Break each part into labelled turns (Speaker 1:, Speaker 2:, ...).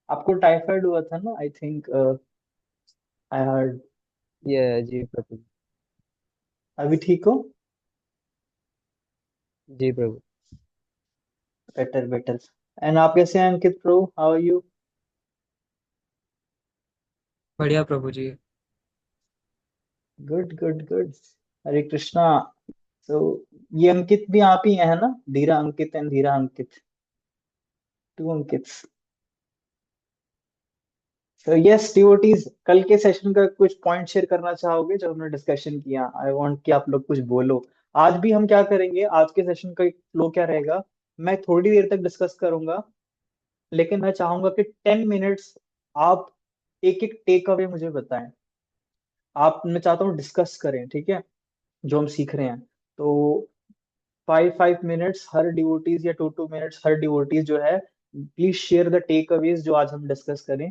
Speaker 1: आपको टाइफाइड हुआ था ना, आई थिंक। I heard.
Speaker 2: ये जी प्रभु।
Speaker 1: अभी ठीक हो?
Speaker 2: जी प्रभु।
Speaker 1: Better better. एंड आप कैसे हैं अंकित प्रो, हाउ आर यू?
Speaker 2: बढ़िया प्रभु जी।
Speaker 1: Good good good. Hare Krishna. तो ये अंकित भी आप ही हैं, है ना? Dheera Ankit and Dheera Ankit, two Ankit. तो यस डिवोटीज, कल के सेशन का कुछ पॉइंट शेयर करना चाहोगे जो हमने डिस्कशन किया? आई वांट कि आप लोग कुछ बोलो। आज भी हम क्या करेंगे, आज के सेशन का फ्लो क्या रहेगा? मैं थोड़ी देर तक डिस्कस करूंगा, लेकिन मैं चाहूंगा कि 10 मिनट्स आप एक एक टेक अवे मुझे बताएं। आप, मैं चाहता हूँ डिस्कस करें, ठीक है, जो हम सीख रहे हैं। तो 5 5 मिनट्स हर डिवोटीज, या 2 2 मिनट्स हर डिवोटीज जो है, please share the takeaways जो आज हम डिस्कस करें।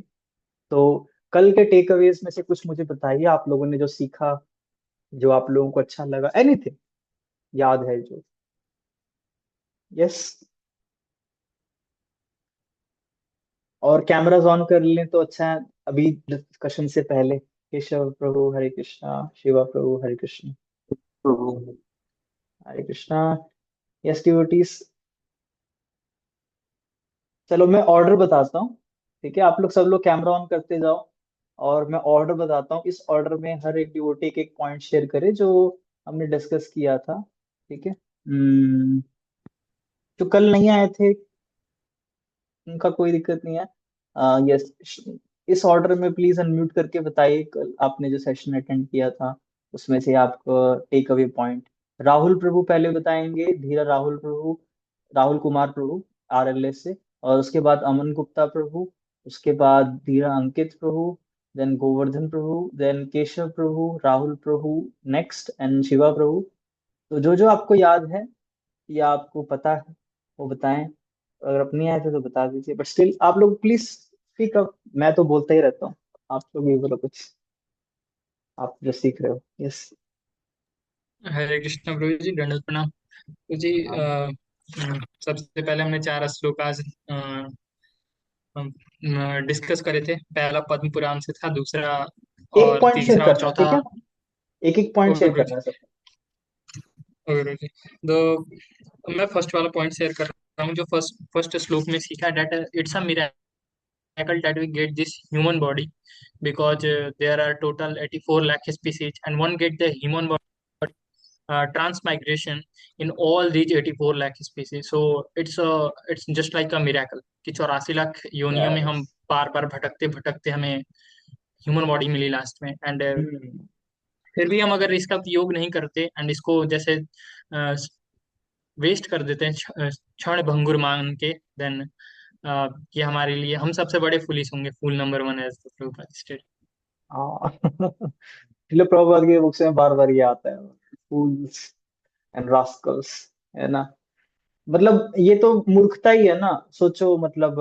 Speaker 1: तो कल के टेक अवेज में से कुछ मुझे बताइए, आप लोगों ने जो सीखा, जो आप लोगों को अच्छा लगा, एनीथिंग याद है जो। यस। और कैमराज ऑन कर लें तो अच्छा है, अभी डिस्कशन से पहले। केशव प्रभु हरे कृष्णा, शिवा प्रभु हरे कृष्ण,
Speaker 2: प्रभु।
Speaker 1: हरे कृष्णा। यस डिवोटीज, चलो मैं ऑर्डर बताता हूँ, ठीक है? आप लोग सब लोग कैमरा ऑन करते जाओ, और मैं ऑर्डर बताता हूँ। इस ऑर्डर में हर एक डिवोटी एक एक पॉइंट शेयर करे जो हमने डिस्कस किया था, ठीक है? जो कल नहीं आए थे उनका कोई दिक्कत नहीं है। यस, इस ऑर्डर में प्लीज अनम्यूट करके बताइए कल आपने जो सेशन अटेंड किया था, उसमें से आपका टेक अवे पॉइंट। राहुल प्रभु पहले बताएंगे, धीरा राहुल प्रभु, राहुल कुमार प्रभु, RLS से। और उसके बाद अमन गुप्ता प्रभु, उसके बाद धीरा अंकित प्रभु, देन गोवर्धन प्रभु, देन केशव प्रभु, राहुल प्रभु, नेक्स्ट एंड शिवा प्रभु। तो जो जो आपको याद है या आपको पता है वो बताएं। अगर अपनी आए थे तो बता दीजिए, बट स्टिल आप लोग प्लीज स्पीक अप। मैं तो बोलता ही रहता हूँ, आप लोग भी बोलो कुछ, आप जो सीख रहे हो। यस।
Speaker 2: हरे कृष्ण प्रभु जी, दंडवत प्रणाम प्रभु जी।
Speaker 1: हाँ,
Speaker 2: सबसे पहले हमने चार श्लोक आज डिस्कस करे थे। पहला पद्म पुराण से था, दूसरा
Speaker 1: एक
Speaker 2: और
Speaker 1: पॉइंट शेयर
Speaker 2: तीसरा और
Speaker 1: करना है, ठीक
Speaker 2: चौथा।
Speaker 1: है? एक एक पॉइंट
Speaker 2: ओके
Speaker 1: शेयर
Speaker 2: प्रभु
Speaker 1: करना
Speaker 2: जी।
Speaker 1: है सबको।
Speaker 2: ओके प्रभु जी। तो मैं फर्स्ट वाला पॉइंट शेयर कर रहा हूँ, जो फर्स्ट फर्स्ट श्लोक में सीखा, that it's a miracle that we get this human body, because there are total 84 lakh species and one get the human body transmigration in all these 84 lakh species. So it's just like a miracle कि 84 लाख योनियों में
Speaker 1: yes.
Speaker 2: हम बार बार भटकते भटकते हमें human body मिली last में। And फिर भी हम अगर इसका उपयोग नहीं करते एंड इसको जैसे वेस्ट कर देते हैं, क्षण भंगुर मान के, देन ये हमारे लिए, हम सबसे बड़े फुलिस होंगे, fool number one as the Prabhupada state.
Speaker 1: हाँ। इसलिए प्रभुपाद की बुक्स में बार बार ये आता है, फूल्स एंड रास्कल्स, है ना? मतलब ये तो मूर्खता ही है ना। सोचो, मतलब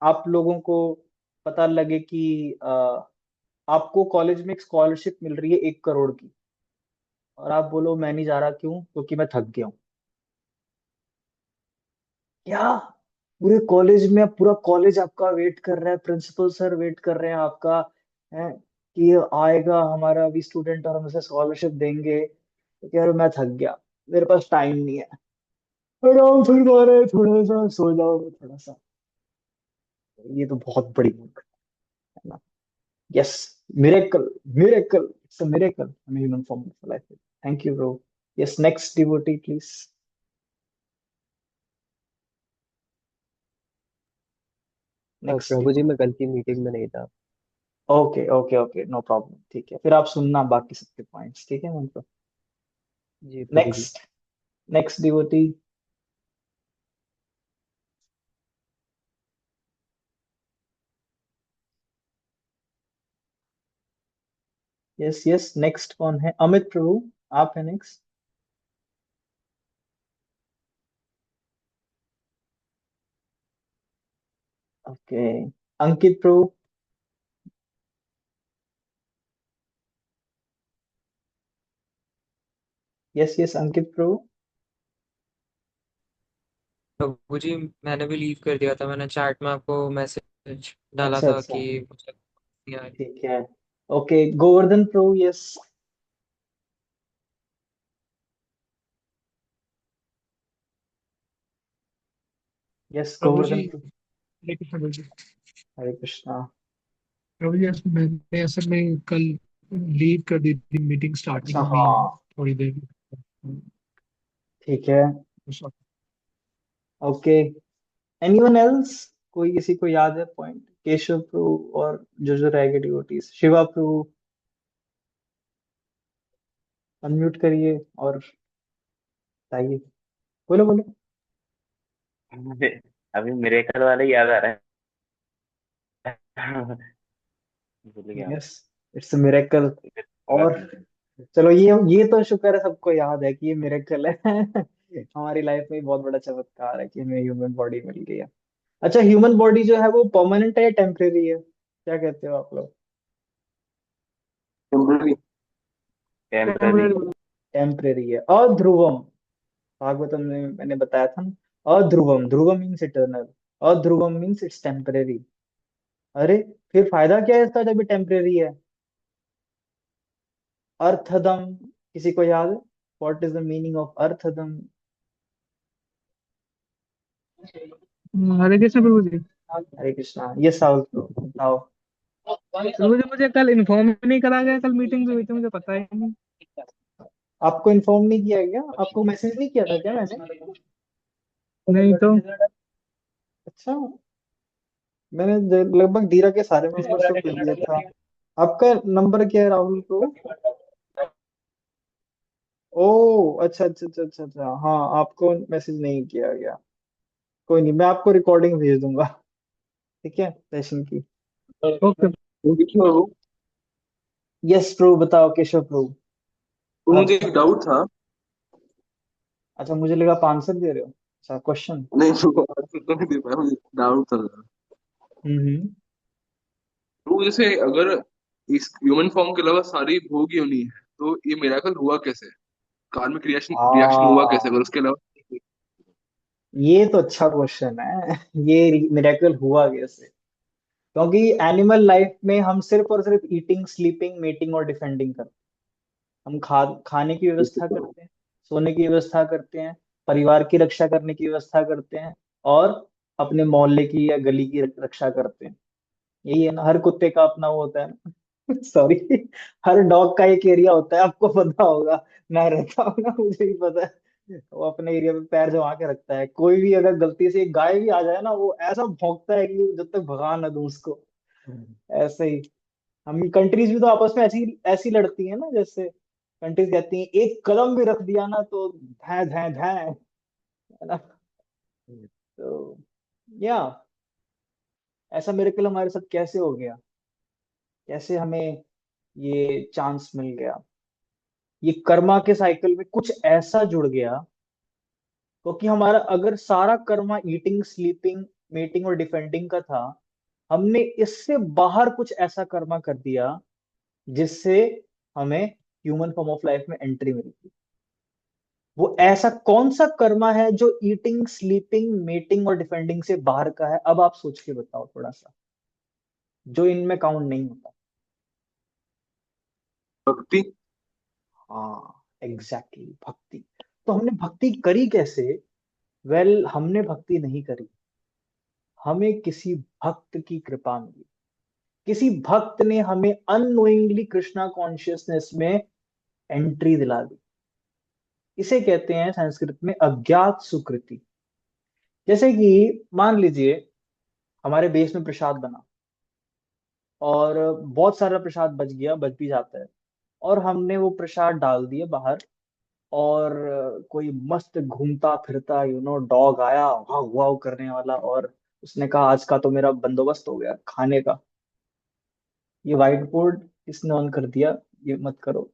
Speaker 1: आप लोगों को पता लगे कि आपको कॉलेज में एक स्कॉलरशिप मिल रही है 1 करोड़ की, और आप बोलो मैं नहीं जा रहा, क्यों? क्योंकि मैं थक गया हूँ। क्या? पूरे कॉलेज में, पूरा कॉलेज आपका वेट कर रहा है, प्रिंसिपल सर वेट कर रहे हैं आपका, है कि ये आएगा हमारा अभी स्टूडेंट और हम उसे स्कॉलरशिप देंगे, तो कह रहे हो, मैं थक गया, मेरे पास टाइम नहीं है, आराम फरमा रहे हैं, थोड़ा सा सो जाओ थोड़ा सा। ये तो बहुत बड़ी मूर्खता है ना। Yes, miracle, miracle, it's a miracle in human form of life. Thank you bro. Yes, next devotee please. Next
Speaker 2: प्रभु जी,
Speaker 1: डिवोटी।
Speaker 2: मैं कल की मीटिंग में नहीं था।
Speaker 1: Okay okay okay, no problem, ठीक है, फिर आप सुनना बाकी सबके पॉइंट्स, ठीक है उनको।
Speaker 2: जी प्रभु जी।
Speaker 1: Next, next devotee. Yes yes, next कौन है? अमित प्रभु, आप है नेक्स्ट। ओके, अंकित प्रभु। यस यस, अंकित प्रभु।
Speaker 2: प्रभु जी, मैंने भी लीव कर दिया था, मैंने चैट में आपको मैसेज डाला
Speaker 1: अच्छा
Speaker 2: था
Speaker 1: अच्छा,
Speaker 2: कि मुझे दिया है।
Speaker 1: ठीक है। ओके, गोवर्धन प्रभु, यस। यस,
Speaker 3: प्रभु जी,
Speaker 1: गोवर्धन प्रभु।
Speaker 3: हरे कृष्ण प्रभु जी।
Speaker 1: हरे कृष्णा।
Speaker 3: प्रभु जी, मैंने असल में कल लीव कर दी थी मीटिंग
Speaker 1: अच्छा,
Speaker 3: स्टार्टिंग में ही,
Speaker 1: हाँ,
Speaker 3: थोड़ी देर
Speaker 1: ठीक है।
Speaker 3: में।
Speaker 1: Okay, anyone else? कोई किसी को याद है पॉइंट? केशव प्रभु और जो रह गए डिवोटीज, शिवा प्रभु, अनम्यूट करिए और बताइए। बोलो बोलो।
Speaker 4: मुझे अभी मिरेकल वाला ही याद आ रहा है। भूल गया मैं।
Speaker 1: Yes, it's miracle.
Speaker 4: होगा
Speaker 1: और
Speaker 4: कि
Speaker 1: चलो, ये तो शुक्र है, सबको याद है कि ये मिरेकल है। हमारी लाइफ में बहुत बड़ा चमत्कार है कि हमें ह्यूमन बॉडी मिल गई है। अच्छा, ह्यूमन बॉडी जो है वो परमानेंट है या टेम्परेरी है? क्या कहते हो आप लोग?
Speaker 4: टेम्पररी। टेम्पररी।
Speaker 3: नहीं,
Speaker 1: टेम्परेरी है। अध्रुवम, भागवतम में मैंने बताया था ना, अध्रुवम, ध्रुवम मीन्स इटर्नल, अध्रुवम मीन्स इट्स टेम्परेरी। अरे, फिर फायदा क्या है इसका जब ये टेम्परेरी है? अर्थदम, किसी को याद है? What is the meaning of अर्थदम?
Speaker 3: हरे कृष्ण प्रभु जी।
Speaker 1: हरे कृष्णा, ये साउथ को बताओ।
Speaker 3: प्रभु जी, मुझे कल इन्फॉर्म ही नहीं करा गया, कल मीटिंग जो हुई थी मुझे पता ही नहीं।
Speaker 1: आपको इन्फॉर्म नहीं किया गया? आपको मैसेज नहीं किया था क्या मैंने?
Speaker 3: नहीं तो।
Speaker 1: अच्छा, मैंने लगभग धीरा के सारे मेंबर्स को कर दिया था। आपका नंबर क्या है राहुल को? ओ, अच्छा अच्छा अच्छा अच्छा अच्छा, हाँ, आपको मैसेज नहीं किया गया। कोई नहीं, मैं आपको रिकॉर्डिंग भेज दूंगा, ठीक है, सेशन की।
Speaker 3: ओके।
Speaker 4: प्रभु,
Speaker 1: यस प्रभु, बताओ केशव प्रभु।
Speaker 4: मुझे
Speaker 1: आप,
Speaker 4: एक डाउट था।
Speaker 1: अच्छा, मुझे लगा आप आंसर दे रहे हो। अच्छा, क्वेश्चन।
Speaker 4: नहीं प्रभु, आंसर तो नहीं दे पाया, मुझे डाउट था।
Speaker 1: हम्म।
Speaker 4: प्रभु जैसे अगर इस ह्यूमन फॉर्म के अलावा सारी भोग योनि है, तो ये मिराकल हुआ कैसे? कार्मिक रिएक्शन रिएक्शन हुआ कैसे अगर
Speaker 1: आ,
Speaker 4: उसके अलावा?
Speaker 1: ये तो अच्छा क्वेश्चन है। ये मिरेकल हुआ कैसे? क्योंकि एनिमल लाइफ में हम सिर्फ और सिर्फ ईटिंग, स्लीपिंग, मेटिंग और डिफेंडिंग करते हैं। हम खाने की व्यवस्था करते हैं, सोने की व्यवस्था करते हैं, परिवार की रक्षा करने की व्यवस्था करते हैं, और अपने मोहल्ले की या गली की रक्षा करते हैं। यही है ना, हर कुत्ते का अपना वो होता है ना। सॉरी, हर डॉग का एक एरिया होता है, आपको पता होगा। मैं रहता हूँ ना, मुझे भी पता है। वो अपने एरिया पे पैर जमा के रखता है। कोई भी अगर गलती से एक गाय भी आ जाए ना, वो ऐसा भौंकता है कि जब तक भगा ना दूं उसको। ऐसे ही हम कंट्रीज भी तो आपस में ऐसी ऐसी लड़ती हैं ना, जैसे कंट्रीज कहती हैं एक कदम भी रख दिया ना तो धै धै धै, है ना? तो या ऐसा मिरेकल हमारे साथ कैसे हो गया? कैसे हमें ये चांस मिल गया? ये कर्मा के साइकिल में कुछ ऐसा जुड़ गया, क्योंकि हमारा अगर सारा कर्मा ईटिंग, स्लीपिंग, मेटिंग और डिफेंडिंग का था, हमने इससे बाहर कुछ ऐसा कर्मा कर दिया जिससे हमें ह्यूमन फॉर्म ऑफ लाइफ में एंट्री मिली। वो ऐसा कौन सा कर्मा है जो ईटिंग, स्लीपिंग, मेटिंग और डिफेंडिंग से बाहर का है? अब आप सोच के बताओ थोड़ा सा, जो इनमें काउंट नहीं होता।
Speaker 4: भक्ति।
Speaker 1: हाँ, एग्जैक्टली, भक्ति। तो हमने भक्ति करी कैसे? हमने भक्ति नहीं करी, हमें किसी भक्त की कृपा मिली। किसी भक्त ने हमें अननोइंगली कृष्णा कॉन्शियसनेस में एंट्री दिला दी। इसे कहते हैं संस्कृत में अज्ञात सुकृति। जैसे कि मान लीजिए हमारे देश में प्रसाद बना, और बहुत सारा प्रसाद बच गया, बच भी जाता है, और हमने वो प्रसाद डाल दिया बाहर, और कोई मस्त घूमता फिरता डॉग आया, वाव वाव करने वाला, और उसने कहा आज का तो मेरा बंदोबस्त हो गया खाने का। ये व्हाइट बोर्ड किसने ऑन कर दिया? ये मत करो।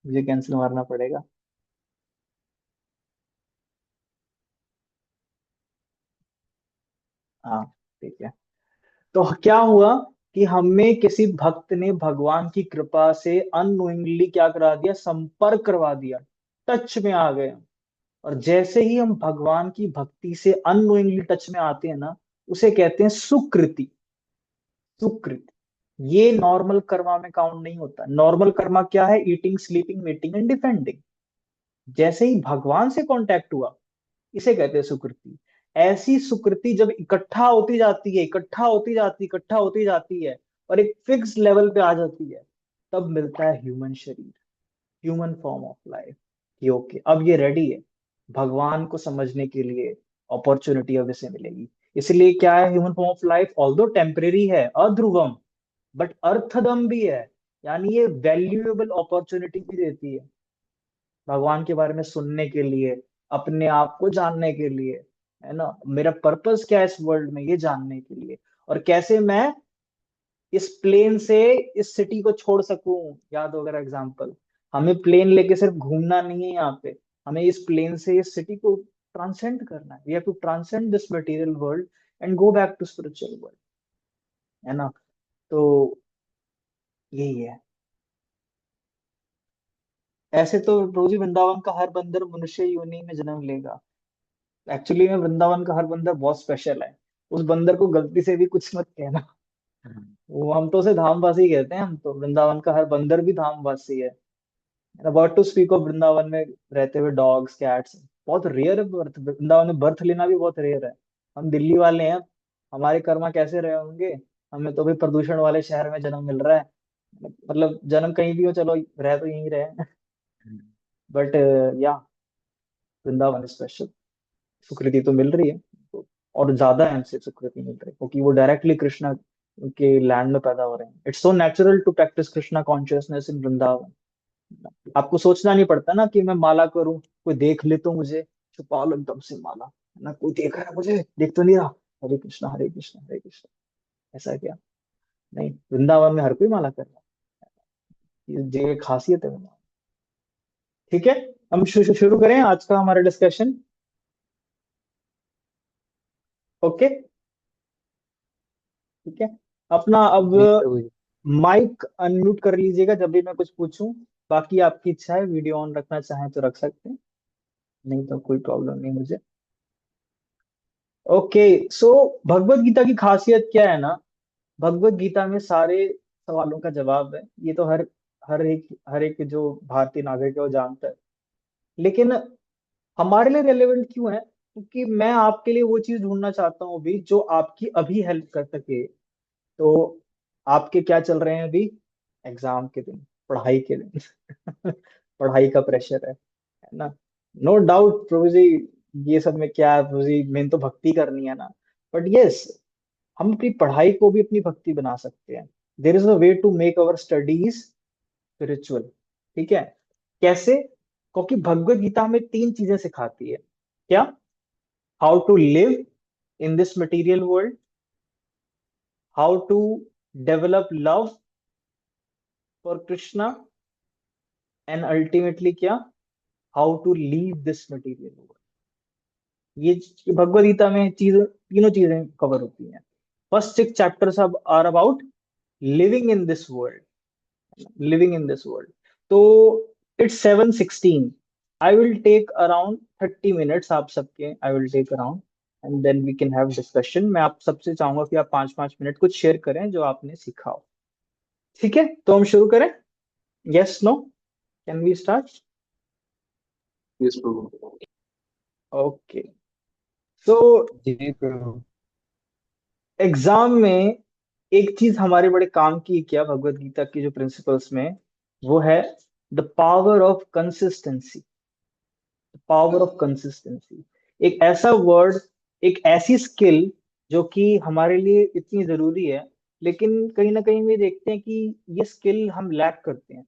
Speaker 1: मुझे कैंसिल मारना पड़ेगा। हाँ, ठीक है। तो क्या हुआ कि हमें किसी भक्त ने भगवान की कृपा से अननोइंगली क्या करा दिया? संपर्क करवा दिया, टच में आ गए। और जैसे ही हम भगवान की भक्ति से अननोइंगली टच में आते हैं ना, उसे कहते हैं सुकृति। सुकृति, ये नॉर्मल कर्मा में काउंट नहीं होता। नॉर्मल कर्मा क्या है? Eating, sleeping, meeting and defending. जैसे ही भगवान से कांटेक्ट हुआ, इसे कहते हैं सुकृति। ऐसी सुकृति जब इकट्ठा होती जाती है, इकट्ठा होती जाती है, और एक फिक्स लेवल पे आ जाती है, तब मिलता है ह्यूमन शरीर, ह्यूमन फॉर्म ऑफ लाइफ। कि ओके, अब ये रेडी है भगवान को समझने के लिए, अपॉर्चुनिटी अब इसे मिलेगी। इसलिए क्या है human form of life? Although temporary है, अध्रुवम, बट अर्थदम भी है। यानी ये वैल्यूएबल अपॉर्चुनिटी भी देती है भगवान के बारे में सुनने के लिए, अपने आप को जानने के लिए, है ना। मेरा पर्पस क्या है इस वर्ल्ड में, ये जानने के लिए। और कैसे मैं इस प्लेन से इस सिटी को छोड़ सकूं। याद हो अगर एग्जाम्पल, हमें प्लेन लेके सिर्फ घूमना नहीं है यहाँ पे, हमें इस प्लेन से इस सिटी को ट्रांसेंड करना है। We have to transcend this material world and go back to spiritual world, है ना। तो यही है। ऐसे तो रोजी वृंदावन का हर बंदर मनुष्य योनि में जन्म लेगा। एक्चुअली में वृंदावन का हर बंदर बहुत स्पेशल है। उस बंदर को गलती से भी कुछ मत कहना। वो, हम तो उसे धामवासी कहते हैं। हम तो, वृंदावन का हर बंदर भी धामवासी है। About to speak of Vrindavan में रहते हुए डॉग्स, कैट्स, बहुत रेयर है बर्थ। वृंदावन में बर्थ लेना भी बहुत रेयर है। हम दिल्ली वाले हैं, हमारे कर्मा कैसे रहे होंगे। हमें तो भी प्रदूषण वाले शहर में जन्म मिल रहा है। मतलब जन्म कहीं भी हो, चलो रह तो यहीं रहे। बट या, वृंदावन स्पेशल। सुकृति तो मिल रही है, तो और ज्यादा है हमसे सुकृति मिल रही है, क्योंकि वो डायरेक्टली कृष्णा के लैंड में पैदा हो रहे हैं। It's so natural to practise Krishna consciousness in Vrindavan. आपको सोचना नहीं पड़ता ना कि मैं माला करूं, कोई देख ले तो मुझे छुपा लो एकदम से माला, है ना। कोई देख रहा है मुझे, देख तो नहीं रहा, हरे कृष्णा हरे कृष्णा हरे कृष्णा, ऐसा क्या? नहीं, वृंदावन में हर कोई माला कर रहा है। ये खासियत है वृंदावन। ठीक है, हम शुरू करें आज का हमारा डिस्कशन। ओके, ठीक है। अपना अब
Speaker 5: जी प्रभु जी।
Speaker 1: माइक अनम्यूट कर लीजिएगा जब भी मैं कुछ पूछूं। बाकी आपकी इच्छा है, वीडियो ऑन रखना चाहें तो रख सकते हैं, नहीं तो कोई प्रॉब्लम नहीं मुझे। ओके, सो भगवत गीता की खासियत क्या है ना, भगवत गीता में सारे सवालों का जवाब है। ये तो हर एक जो भारतीय नागरिक है वो जानता है। लेकिन हमारे लिए रेलेवेंट क्यों है? क्योंकि मैं आपके लिए वो चीज ढूंढना चाहता हूँ अभी जो आपकी अभी हेल्प कर सके। तो आपके क्या चल रहे हैं अभी? एग्जाम के दिन, पढ़ाई के दिन। पढ़ाई का प्रेशर है ना। नो डाउट प्रभु जी, ये सब में क्या है प्रभु जी, मेन तो भक्ति करनी है ना। बट यस, हम अपनी पढ़ाई को भी अपनी भक्ति बना सकते हैं। There is a way to make our studies spiritual. ठीक है, कैसे? क्योंकि भगवत गीता हमें 3 चीजें सिखाती है। क्या? How to live in this material world, how to develop love for Krishna, and ultimately क्या? How to leave this material world. ये भगवत गीता में तीनों चीजें कवर होती हैं। फर्स्ट 6 चैप्टर्स अब are about living in this world, living in this world. तो it's 7:16। I will take around 30 minutes आप सबके, I will take around, and then we can have discussion. मैं आप सबसे चाहूंगा कि आप 5-5 मिनट कुछ शेयर करें जो आपने सीखा हो। ठीक है, तो हम शुरू करें। Yes, no, can we start?
Speaker 4: Yes प्रभु।
Speaker 1: ओके, तो
Speaker 5: जी प्रभु।
Speaker 1: एग्जाम में एक चीज हमारे बड़े काम की क्या, भगवत गीता की जो प्रिंसिपल्स में, वो है the power of consistency. Power of consistency, एक ऐसा वर्ड, एक ऐसी स्किल जो कि हमारे लिए इतनी जरूरी है। लेकिन कहीं ना कहीं भी देखते हैं कि ये स्किल हम लैक करते हैं।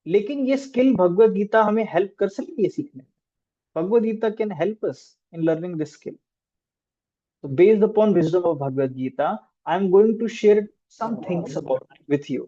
Speaker 1: लेकिन ये स्किल भगवत गीता हमें हेल्प कर सकती है सीखने में। Bhagavad Gita can help us in learning this skill. So based upon wisdom of Bhagavad Gita, I am going to share some things about with you.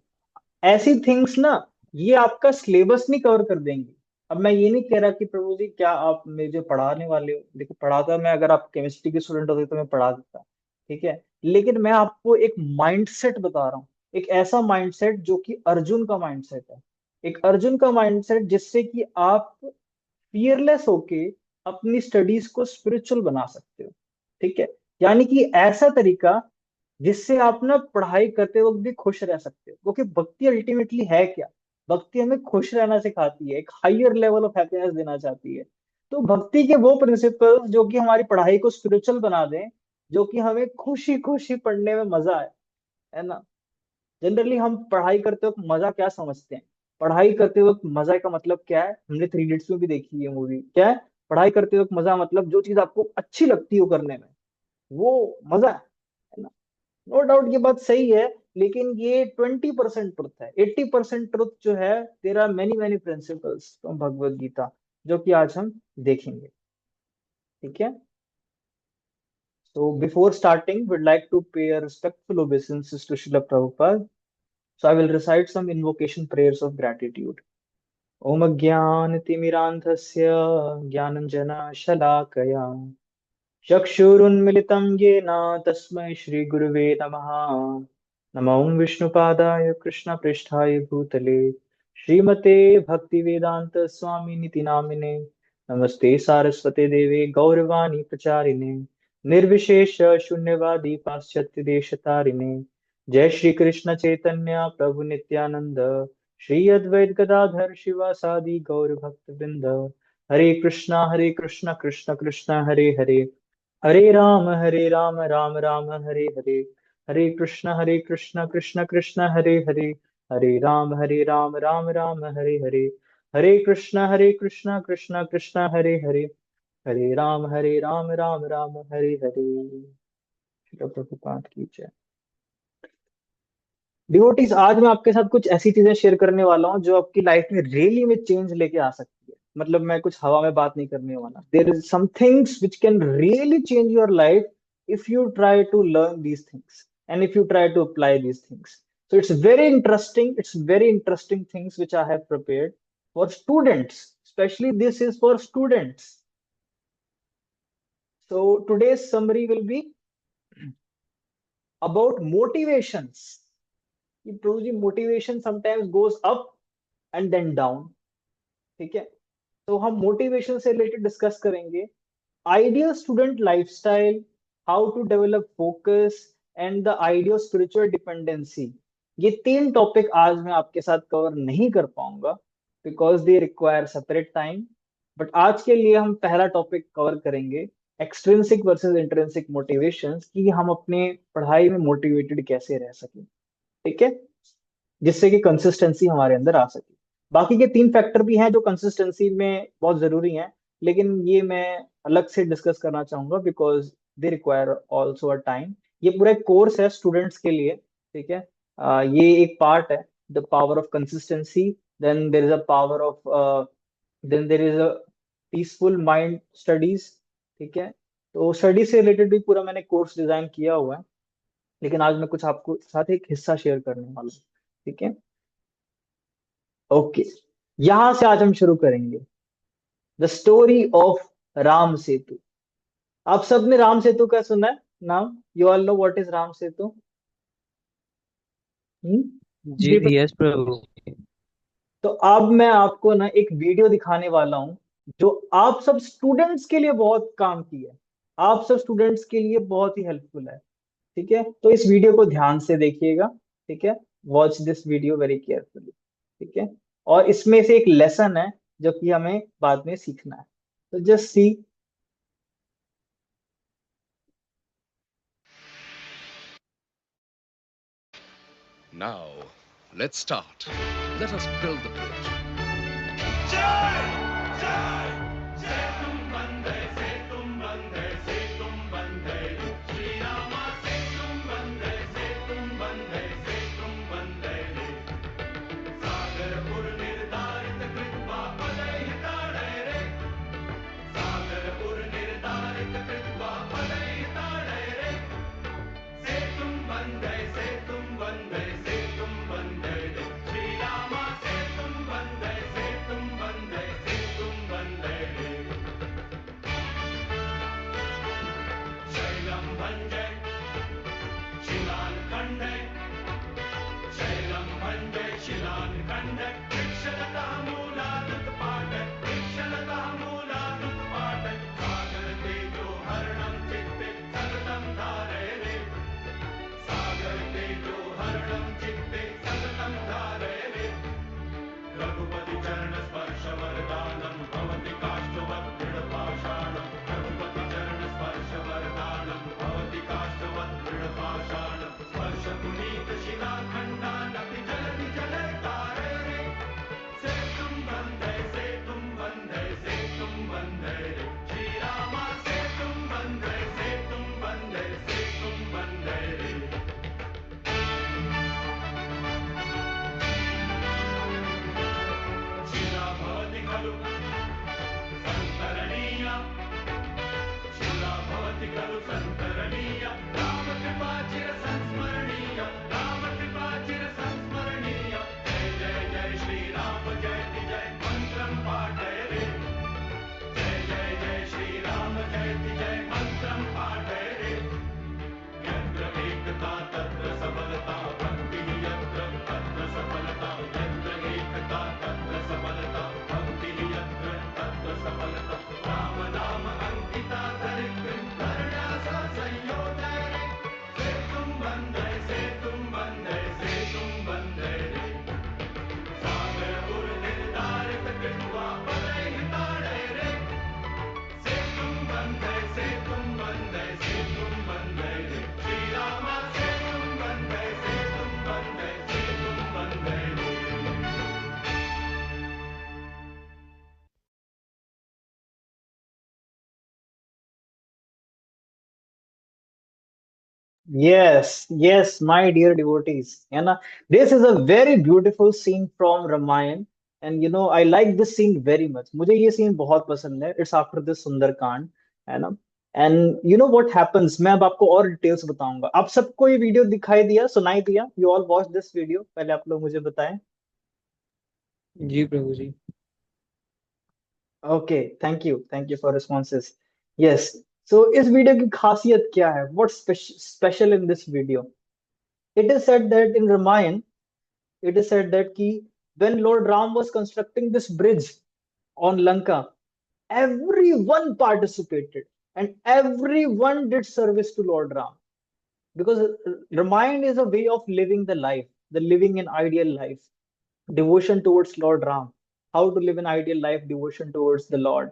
Speaker 1: ऐसी थिंग्स ना, ये आपका सिलेबस नहीं कवर कर देंगे। अब मैं ये नहीं कह रहा कि प्रभु जी क्या आप मुझे पढ़ाने वाले हो, देखो पढ़ाता मैं, अगर आप केमिस्ट्री के स्टूडेंट होते तो मैं पढ़ा देता, ठीक है। लेकिन मैं आपको एक माइंडसेट बता रहा हूँ, एक ऐसा माइंडसेट जो कि अर्जुन का माइंडसेट है। एक अर्जुन का माइंडसेट जिससे कि आप फियरलेस होके अपनी स्टडीज को स्पिरिचुअल बना सकते हो। ठीक है, यानी कि ऐसा तरीका जिससे आप ना पढ़ाई करते वक्त भी खुश रह सकते हो, क्योंकि भक्ति अल्टीमेटली है क्या? भक्ति हमें खुश रहना सिखाती है, एक हायर लेवल ऑफ हैप्पीनेस देना चाहती है। तो भक्ति के वो प्रिंसिपल्स जो कि हमारी पढ़ाई को स्पिरिचुअल बना दें, जो कि हमें खुशी खुशी पढ़ने में मजा आए, है ना। जनरली हम पढ़ाई करते वक्त मजा क्या समझते हैं? पढ़ाई करते वक्त मजा का मतलब क्या है? हमने थ्री इडियट्स में भी देखी है मूवी, क्या है पढ़ाई करते वक्त मजा? मतलब जो चीज आपको अच्छी लगती हो करने में, वो मजा है ना। नो डाउट ये बात सही है, लेकिन ये 20% ट्रुथ है। 80% ट्रुथ जो है, तेरा many many principles from Bhagavad Gita, जो कि आज हम देखेंगे। ठीक है, so before starting, we'd like to pay a respectful obeisances to Srila Prabhupada. So I will recite some invocation prayers of gratitude. Om Ajnanatimirandhasya Jnananjana चक्षुरुन्मिलितं येन तस्मै श्रीगुरुवे नमः। नमो विष्णुपादाय कृष्णपृष्ठाय भूतले श्रीमते भक्तिवेदांत स्वामिनिति नामिने। नमस्ते सारस्वते देवे गौरवाणी प्रचारिणे निर्विशेष शून्यवादी पाश्चात्य देशतारिणे। जय श्री कृष्ण चैतन्य प्रभु नित्यानंद श्री अद्वैत गदाधर शिवासादि गौर भक्त वृंद। हरे कृष्णा कृष्ण कृष्ण हरे हरे, हरे राम राम राम हरे हरे। हरे कृष्ण कृष्ण कृष्ण हरे हरे, हरे राम राम राम हरे हरे। हरे कृष्ण कृष्ण कृष्ण हरे हरे, हरे राम राम राम हरे हरे। श्रील प्रभुपाद की जय। डिवोटीज, आज मैं आपके साथ कुछ ऐसी चीजें शेयर करने वाला हूँ जो आपकी लाइफ में रियली में चेंज लेके आ सकती है। मतलब मैं कुछ हवा में बात नहीं करने वाला। There is some things which can really change your life if you try to learn these things and if you try to apply these things. So it's very interesting things which I have prepared for students, specially this is for students. So today's summary will be about motivations. कि प्रभु जी, motivation sometimes goes up and then down. ठीक है, तो हम motivation से related discuss करेंगे, ideal student lifestyle, how to develop focus and the ideal spiritual dependency. ये तीन टॉपिक आज मैं आपके साथ कवर नहीं कर पाऊंगा because they require separate time. But आज के लिए हम पहला टॉपिक कवर करेंगे, एक्सट्रिंसिक वर्सेस इंट्रिंसिक मोटिवेशंस, कि हम अपने पढ़ाई में मोटिवेटेड कैसे रह सकें। ठीक है, जिससे कि कंसिस्टेंसी हमारे अंदर आ सके। बाकी के तीन फैक्टर भी हैं जो कंसिस्टेंसी में बहुत जरूरी हैं, लेकिन ये मैं अलग से डिस्कस करना चाहूंगा because they require also a time. ये पूरा एक कोर्स है स्टूडेंट्स के लिए। ठीक है, ये एक पार्ट है, the power of consistency. Then there is a power of, then there is a peaceful mind studies. ठीक है, तो स्टडी से रिलेटेड भी पूरा मैंने कोर्स डिजाइन किया हुआ है, लेकिन आज मैं कुछ आपको साथ एक हिस्सा शेयर करने वाला हूँ। ठीक है, ओके, यहां से आज हम शुरू करेंगे the story of Ram Setu. आप सबने राम सेतु का सुना है नाम? You all know what is Ram Setu?
Speaker 5: जी
Speaker 3: जी
Speaker 5: यस प्रभु।
Speaker 1: तो अब मैं आपको ना एक वीडियो दिखाने वाला हूं जो आप सब स्टूडेंट्स के लिए बहुत काम की है, आप सब स्टूडेंट्स के लिए बहुत ही हेल्पफुल है। ठीक है, तो इस वीडियो को ध्यान से देखिएगा। ठीक है, watch this video very carefully. ठीक है, और इसमें से एक लेसन है जो कि हमें बाद में सीखना है, तो just see.
Speaker 6: Now, let's start. Let us build the bridge.
Speaker 1: Yes, yes, my dear devotees. This is a very beautiful scene from Ramayana. And I like this scene very much. मुझे ये scene बहुत पसंद है. It's after this Sundarkand, है ना? And you know what happens? मैं अब आपको और डिटेल्स बताऊंगा. आप सबको ये वीडियो दिखाई दिया, सुनाई दिया? You all watched this video? पहले आप लोग मुझे बताएं.
Speaker 5: जी प्रभु जी।
Speaker 1: Okay, thank you for responses. Yes. So इस वीडियो की खासियत क्या है? What special in this video? It is said that in Ramayana, it is said that ki when Lord Ram was constructing this bridge on Lanka, everyone participated and everyone did service to Lord Ram, because Ramayana is a way of living the life, the living an ideal life, devotion towards Lord Ram, how to live an ideal life, devotion towards the Lord.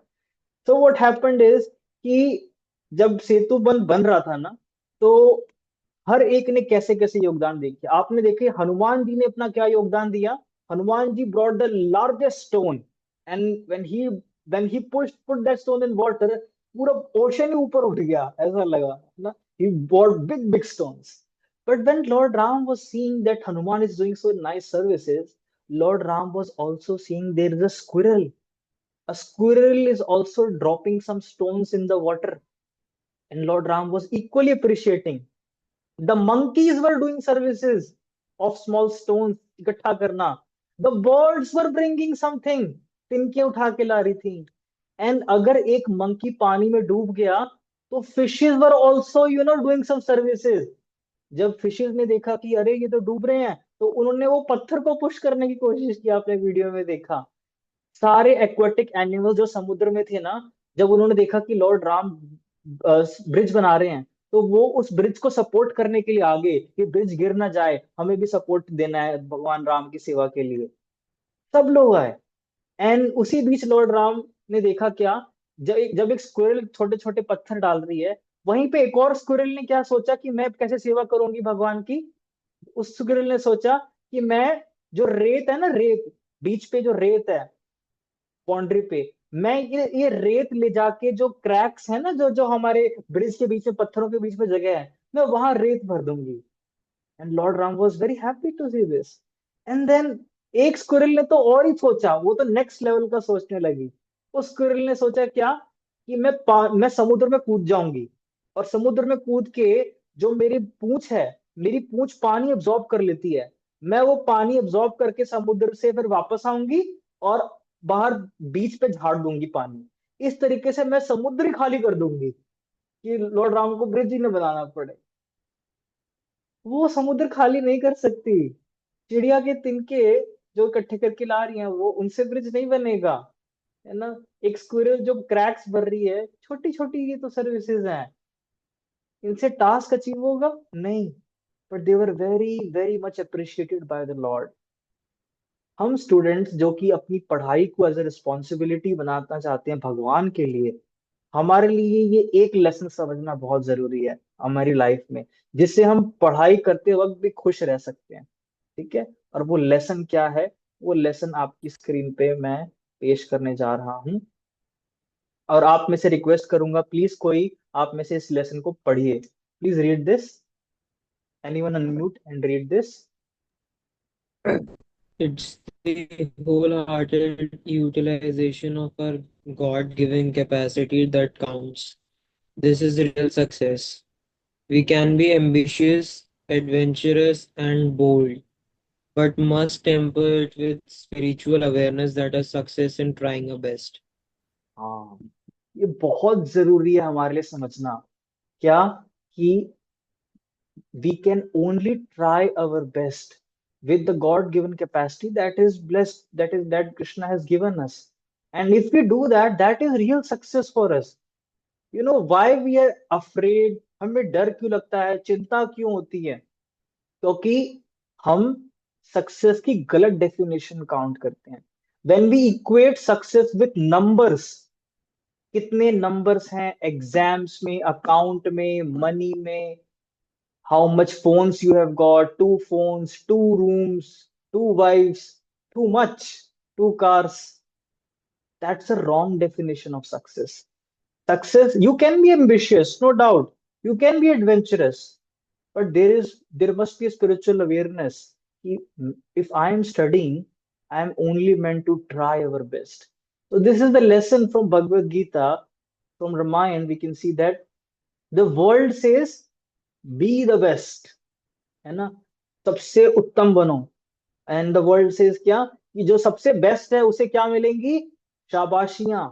Speaker 1: So what happened is कि जब सेतु बन रहा था ना, तो हर एक ने कैसे कैसे योगदान दिया. आपने देखे हनुमान जी ने अपना क्या योगदान दिया. Hanuman ji brought the largest stone, and when he put that stone in water, पूरा ओशन ही ऊपर उठ गया, ऐसा लगा ना. He brought big stones. But when Lord Ram was seeing that Hanuman is doing so nice services, Lord Ram was also seeing there is a squirrel. A squirrel is also dropping some stones in the water, and Lord Ram was equally appreciating. The monkeys were doing services of small stones इकट्ठा करना. The birds were bringing something, तिनके उठा के ला रही थी. And अगर एक monkey पानी में डूब गया, तो fishes were also doing some services. जब फिशेस ने देखा कि अरे ये तो डूब रहे हैं, तो उन्होंने वो पत्थर को पुश करने की कोशिश की. आपने वीडियो में देखा सारे एक्वेटिक एनिमल जो समुद्र में थे ना, जब उन्होंने देखा कि लॉर्ड राम ब्रिज बना रहे हैं, तो वो उस ब्रिज को सपोर्ट करने के लिए आगे, कि ब्रिज गिर ना जाए, हमें भी सपोर्ट देना है भगवान राम की सेवा के लिए. सब लोग आए. एंड उसी बीच लॉर्ड राम ने देखा क्या, जब एक स्क्विरल छोटे छोटे पत्थर डाल रही है, वहीं पे एक और स्क्विरल ने क्या सोचा कि मैं कैसे सेवा करूंगी भगवान की. उस स्क्विरल ने सोचा कि मैं जो रेत है ना, रेत बीच पे जो रेत है बाउंड्री पे, मैं ये रेत ले जाके जो क्रैक्स है ना, जो जो हमारे ब्रिज के बीच में, पत्थरों के बीच में जगह है, मैं वहां रेत भर दूंगी. And lord Ram was very happy to see this. And then एक स्क्विरल ने तो और ही सोचा, वो तो नेक्स्ट लेवल का सोचने लगी. उस स्क्विरल ने सोचा क्या, कि मैं समुद्र में कूद जाऊंगी, और समुद्र में कूद के जो मेरी पूंछ है, मेरी पूंछ पानी अब्सॉर्ब कर लेती है, मैं वो पानी अब्सॉर्ब करके समुद्र से फिर वापस आऊंगी और बाहर बीच पे झाड़ दूंगी पानी. इस तरीके से मैं समुद्र ही खाली कर दूंगी, कि लॉर्ड राम को ब्रिज ही न बनाना पड़े. वो समुद्र खाली नहीं कर सकती. चिड़िया के तिनके जो इकट्ठे करके ला रही हैं, वो उनसे ब्रिज नहीं बनेगा, है ना. एक स्क्विरल जो क्रैक्स भर रही है, छोटी छोटी ये तो सर्विसेज हैं, इनसे टास्क अचीव होगा नहीं. But they were very very much appreciated by the Lord. हम स्टूडेंट्स जो कि अपनी पढ़ाई को एज ए रिस्पॉन्सिबिलिटी बनाना चाहते हैं भगवान के लिए, हमारे लिए ये एक लेसन समझना बहुत जरूरी है हमारी लाइफ में, जिससे हम पढ़ाई करते वक्त भी खुश रह सकते हैं. ठीक है. और वो लेसन क्या है? वो लेसन आपकी स्क्रीन पे मैं पेश करने जा रहा हूं, और आप में से रिक्वेस्ट करूंगा, प्लीज कोई आप में से इस लेसन को पढ़िए. Please read this. Anyone unmute and read this.
Speaker 5: It's the wholehearted utilization of our God-given capacity that counts. This is real success. We can be ambitious, adventurous, and bold, but must temper it with spiritual awareness that a success in trying our best.
Speaker 1: हाँ, ये बहुत जरूरी है हमारे लिए समझना। क्या? कि we can only try our best with the God given capacity that is blessed, that Krishna has given us. And if we do that, that is real success for us. You know why we are afraid? हमें डर क्यों लगता है, चिंता क्यों होती है? क्योंकि हम सक्सेस की गलत डेफिनेशन काउंट करते हैं। When we equate success with numbers, कितने नंबर्स हैं एग्जाम्स में, अकाउंट में, मनी में, how much phones you have got, 2 phones, 2 rooms, 2 wives, too much, 2 cars. That's a wrong definition of success. Success, you can be ambitious, no doubt. You can be adventurous, but there must be a spiritual awareness. If I am studying, I am only meant to try our best. So this is the lesson from Bhagavad Gita, from Ramayana. We can see that the world says, be the best, है ना, सबसे उत्तम बनो। And the world says क्या, कि जो सबसे best है उसे क्या मिलेंगी? शाबाशियां,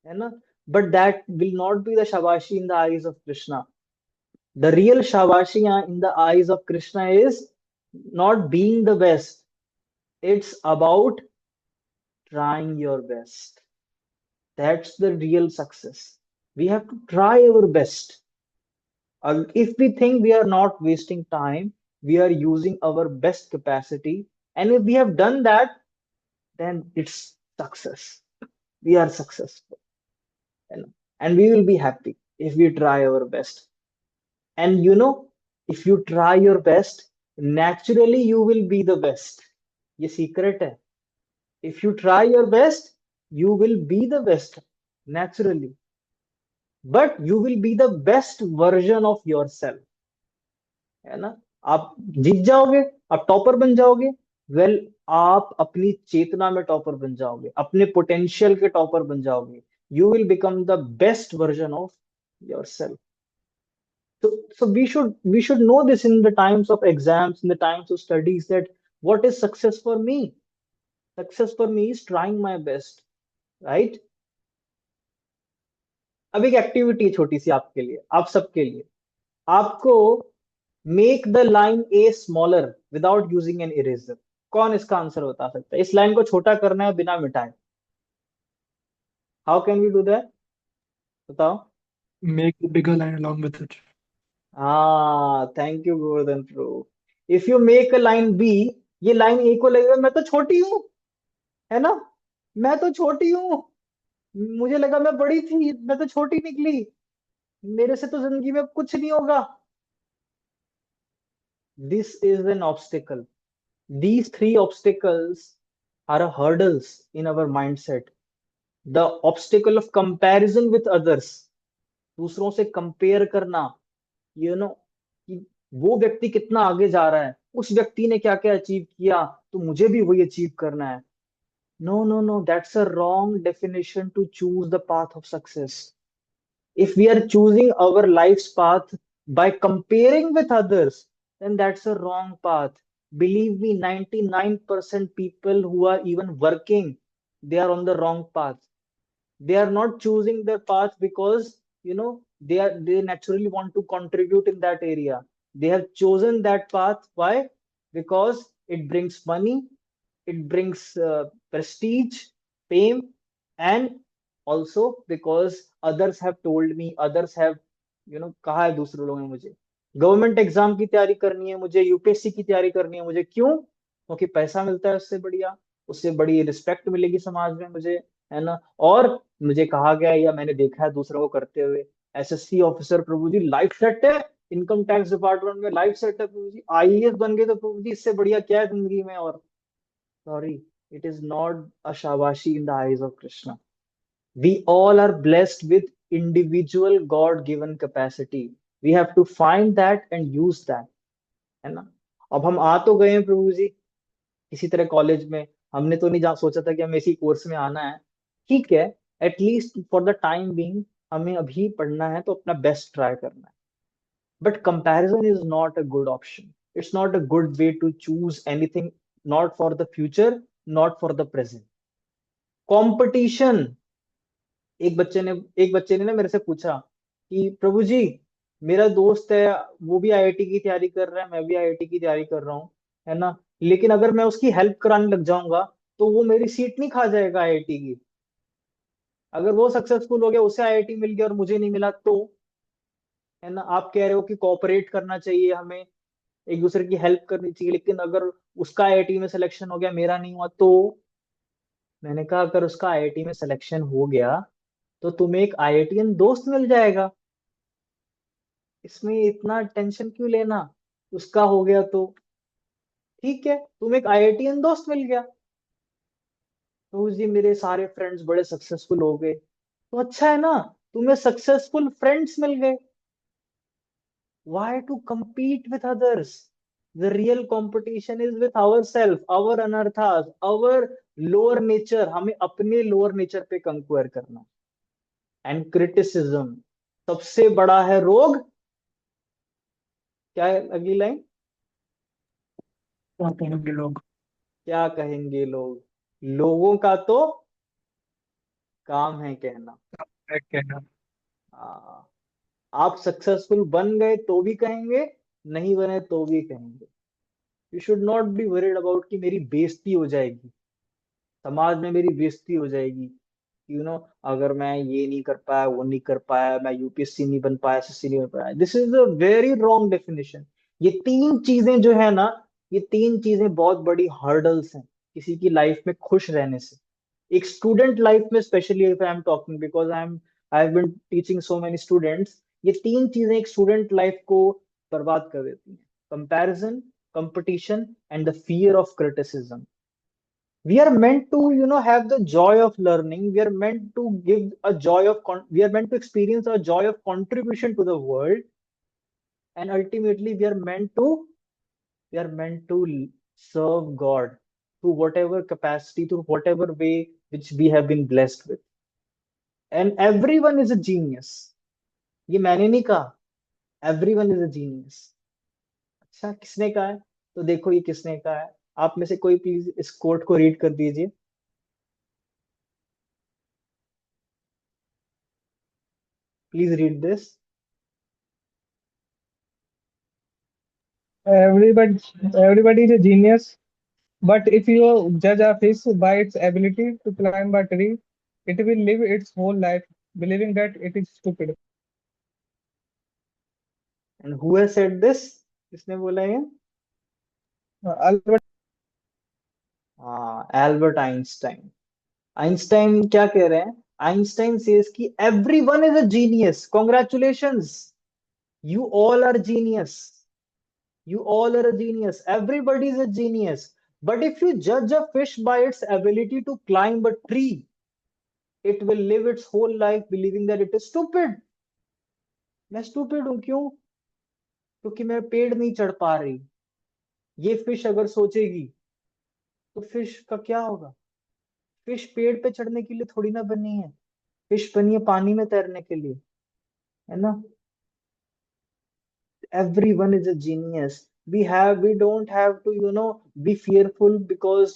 Speaker 1: है ना। But that will not be the शाबाशी in the eyes of Krishna. The real शाबाशियां in the eyes of Krishna is not being the best, it's about trying your best. That's the real success. We have to try our best. If we think we are not wasting time, we are using our best capacity, and if we have done that, then it's success. We are successful, and we will be happy if we try our best. And you know, if you try your best, naturally you will be the best. ये secret है. If you try your best, you will be the best naturally. But you will be the best version of yourself. है ना। आप जीत जाओगे, आप topper बन जाओगे। Well, आप अपनी चेतना में टॉपर बन जाओगे, अपने पोटेंशियल के टॉपर बन जाओगे। You will become the best version of your self. So we should know this in the times of exams, in the times of studies, that what is success for me? Success for me is trying my best, right? अब एक activity छोटी सी आपके लिए, आप सबके लिए। आपको make the line a smaller without using an eraser. कौन इसका आंसर बता सकता है? इस लाइन को छोटा करना है बिना मिटाए। How can we do that? बताओ।
Speaker 3: Make a bigger line along with it.
Speaker 1: हाँ, थैंक यू गोवर्धन प्रो। If you make a line B, ये लाइन ए को लगेगा मैं तो छोटी हूँ, है ना, मैं तो छोटी हूँ, मुझे लगा मैं बड़ी थी, मैं तो छोटी निकली, मेरे से तो जिंदगी में कुछ नहीं होगा। This is an obstacle. These three obstacles are hurdles in our mindset. The obstacle of comparison with others, दूसरों से कंपेयर करना, कि वो व्यक्ति कितना आगे जा रहा है, उस व्यक्ति ने क्या क्या अचीव किया, तो मुझे भी वही अचीव करना है। No no no, that's a wrong definition to choose the path of success. If we are choosing our life's path by comparing with others, then that's a wrong path. Believe me, 99% people who are even working, they are on the wrong path. They are not choosing their path because they naturally want to contribute in that area. They have chosen that path. Why? Because it brings money, it brings prestige, fame, and also because others have told me, others have कहा है दूसरे लोगों ने मुझे, government exam की तैयारी करनी है मुझे, यूपीएससी की तैयारी करनी है मुझे। क्यों? क्योंकि पैसा मिलता है उससे बढ़िया, उससे बड़ी रिस्पेक्ट मिलेगी समाज में मुझे, है ना। और मुझे कहा गया है या मैंने देखा है दूसरों को करते हुए, एसएससी ऑफिसर प्रभु जी लाइफ सेट है, इनकम टैक्स डिपार्टमेंट में लाइफ सेट है प्रभु जी, आईएएस बन गए तो प्रभु जी इससे बढ़िया क्या है जिंदगी में? और sorry, it is not a shabashi in the eyes of Krishna. We all are blessed with individual God-given capacity. We have to find that and use that, है ना। अब हम आ तो गए हैं प्रभु जी किसी तरह कॉलेज में, हमने तो नहीं सोचा था कि हमें इसी कोर्स में आना है। ठीक है, at least for the time being हमें अभी पढ़ना है तो अपना बेस्ट ट्राई करना है, but comparison is not a good option. It's not a good way to choose anything, not for the future, not for the present. Competition. एक बच्चे ने ना मेरे से पूछा कि प्रभु जी, मेरा दोस्त है, वो भी आईआईटी की तैयारी कर रहा है, मैं भी आईआईटी की तैयारी कर रहा हूँ, है ना, लेकिन अगर मैं उसकी हेल्प कराने लग जाऊंगा तो वो मेरी सीट नहीं खा जाएगा आईआईटी की. अगर वो सक्सेसफुल हो गया, उसे आईआईटी मिल गया और मुझे नहीं मिला तो, है ना. आप कह रहे हो कि कोऑपरेट करना चाहिए हमें, एक दूसरे की हेल्प करनी चाहिए, लेकिन अगर उसका आईआईटी में सिलेक्शन हो गया, मेरा नहीं हुआ तो. मैंने कहा अगर उसका आईआईटी में सिलेक्शन हो गया तो तुम्हें एक आईआईटीएन दोस्त मिल जाएगा, इसमें इतना टेंशन क्यों लेना. उसका हो गया तो ठीक है, तुम्हें एक आईआईटीएन दोस्त मिल गया. तो जी मेरे सारे फ्रेंड्स बड़े सक्सेसफुल हो गए, तो अच्छा है ना, तुम्हें सक्सेसफुल फ्रेंड्स मिल गए. Why to compete with others? The real competition is with ourselves, our anarthas, our lower nature. हमें अपने lower nature पे कंक्वायर करना. एंड क्रिटिसिज्म सबसे बड़ा है रोग. क्या है अगली लाइन?
Speaker 3: क्या कहेंगे लोग?
Speaker 1: क्या कहेंगे लोग? लोगों का तो काम है कहना.
Speaker 3: है कहना।
Speaker 1: हाँ, आप सक्सेसफुल बन गए तो भी कहेंगे, नहीं बने तो भी कहेंगे. You should not be worried about कि मेरी बेइज्जती हो जाएगी, समाज में मेरी बेइज्जती हो जाएगी, अगर मैं ये नहीं कर पाया, वो नहीं कर पाया, मैं यूपीएससी नहीं बन पाया, एसएससी नहीं बन पाया. This is a very wrong definition. ये तीन चीजें जो है ना, ये तीन चीजें बहुत बड़ी हर्डल्स हैं किसी की लाइफ में खुश रहने से. एक स्टूडेंट लाइफ में specially, if I am talking, because I have been teaching so many students, ये तीन चीजें एक स्टूडेंट लाइफ को बर्बाद कर देती हैं. Comparison, competition and the fear of criticism. We are meant to have the joy of learning. We are meant to give a joy of we are meant to experience a joy of contribution to the world. And ultimately we are meant to serve God through whatever capacity, through whatever way which we have been blessed with. And everyone is a genius. ये मैंने नहीं कहा. Everyone is a genius. अच्छा, किसने कहा है? तो देखो ये किसने कहा है. आप में से कोई प्लीज इस कोट को रीड कर दीजिए. Please read this.
Speaker 7: Everybody, everybody is a genius, but if you judge a fish by its ability to climb a tree, it will live its whole life believing that it is stupid.
Speaker 1: And who has said this? किसने बोला ये?
Speaker 7: Albert
Speaker 1: हाँ, Albert Einstein. Einstein क्या कह रहे हैं? Einstein says कि everyone is a genius. Congratulations, you all are genius. You all are a genius. Everybody is a genius. But if you judge a fish by its ability to climb a tree, it will live its whole life believing that it is stupid. मैं stupid हूं. क्यों? क्योंकि मैं पेड़ नहीं चढ़ पा रही. ये फिश अगर सोचेगी तो फिश का क्या होगा? फिश पेड़ पे चढ़ने के लिए थोड़ी ना बनी है. फिश बनी है पानी में तैरने के लिए, है ना. Everyone is a genius. We don't have to be fearful, because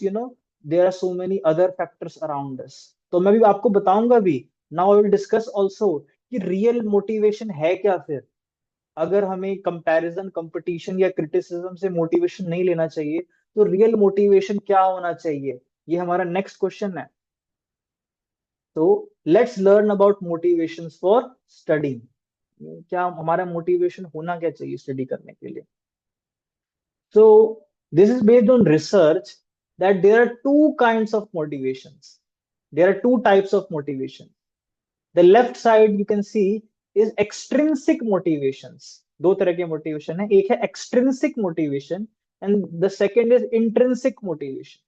Speaker 1: there are so many other factors around us. तो मैं भी आपको बताऊंगा भी. Now I will discuss also कि रियल मोटिवेशन है क्या फिर. अगर हमें कंपैरिजन, कंपटीशन या क्रिटिसिज्म से मोटिवेशन नहीं लेना चाहिए, तो रियल मोटिवेशन क्या होना चाहिए, ये हमारा नेक्स्ट क्वेश्चन है. तो let's learn about motivations for study. क्या हमारा मोटिवेशन होना क्या चाहिए स्टडी करने के लिए. So this is based on research that there are two kinds of motivations. There are two types of motivation. The left side you can see is extrinsic motivations. दो तरह के motivation है. एक है extrinsic motivation and the second is intrinsic motivation.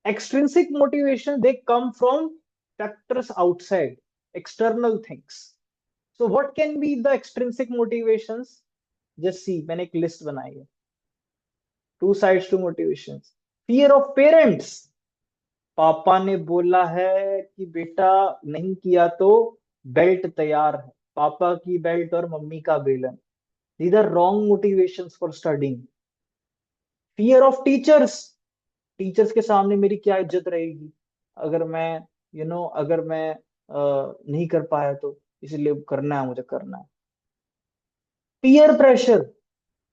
Speaker 1: Extrinsic motivation, they come from factors outside, external things. So what can be the extrinsic motivations? Just see, मैंने एक list बनाई है. Two sides to motivations. Fear of parents. पापा ने बोला है कि बेटा नहीं किया तो बेल्ट तैयार है, पापा की बेल्ट और मम्मी का बेलन। These are wrong motivations for studying. Fear of teachers, teachers के सामने मेरी क्या इज्जत रहेगी अगर मैं अगर मैं नहीं कर पाया तो, इसलिए करना है, मुझे करना है। पीयर प्रेशर,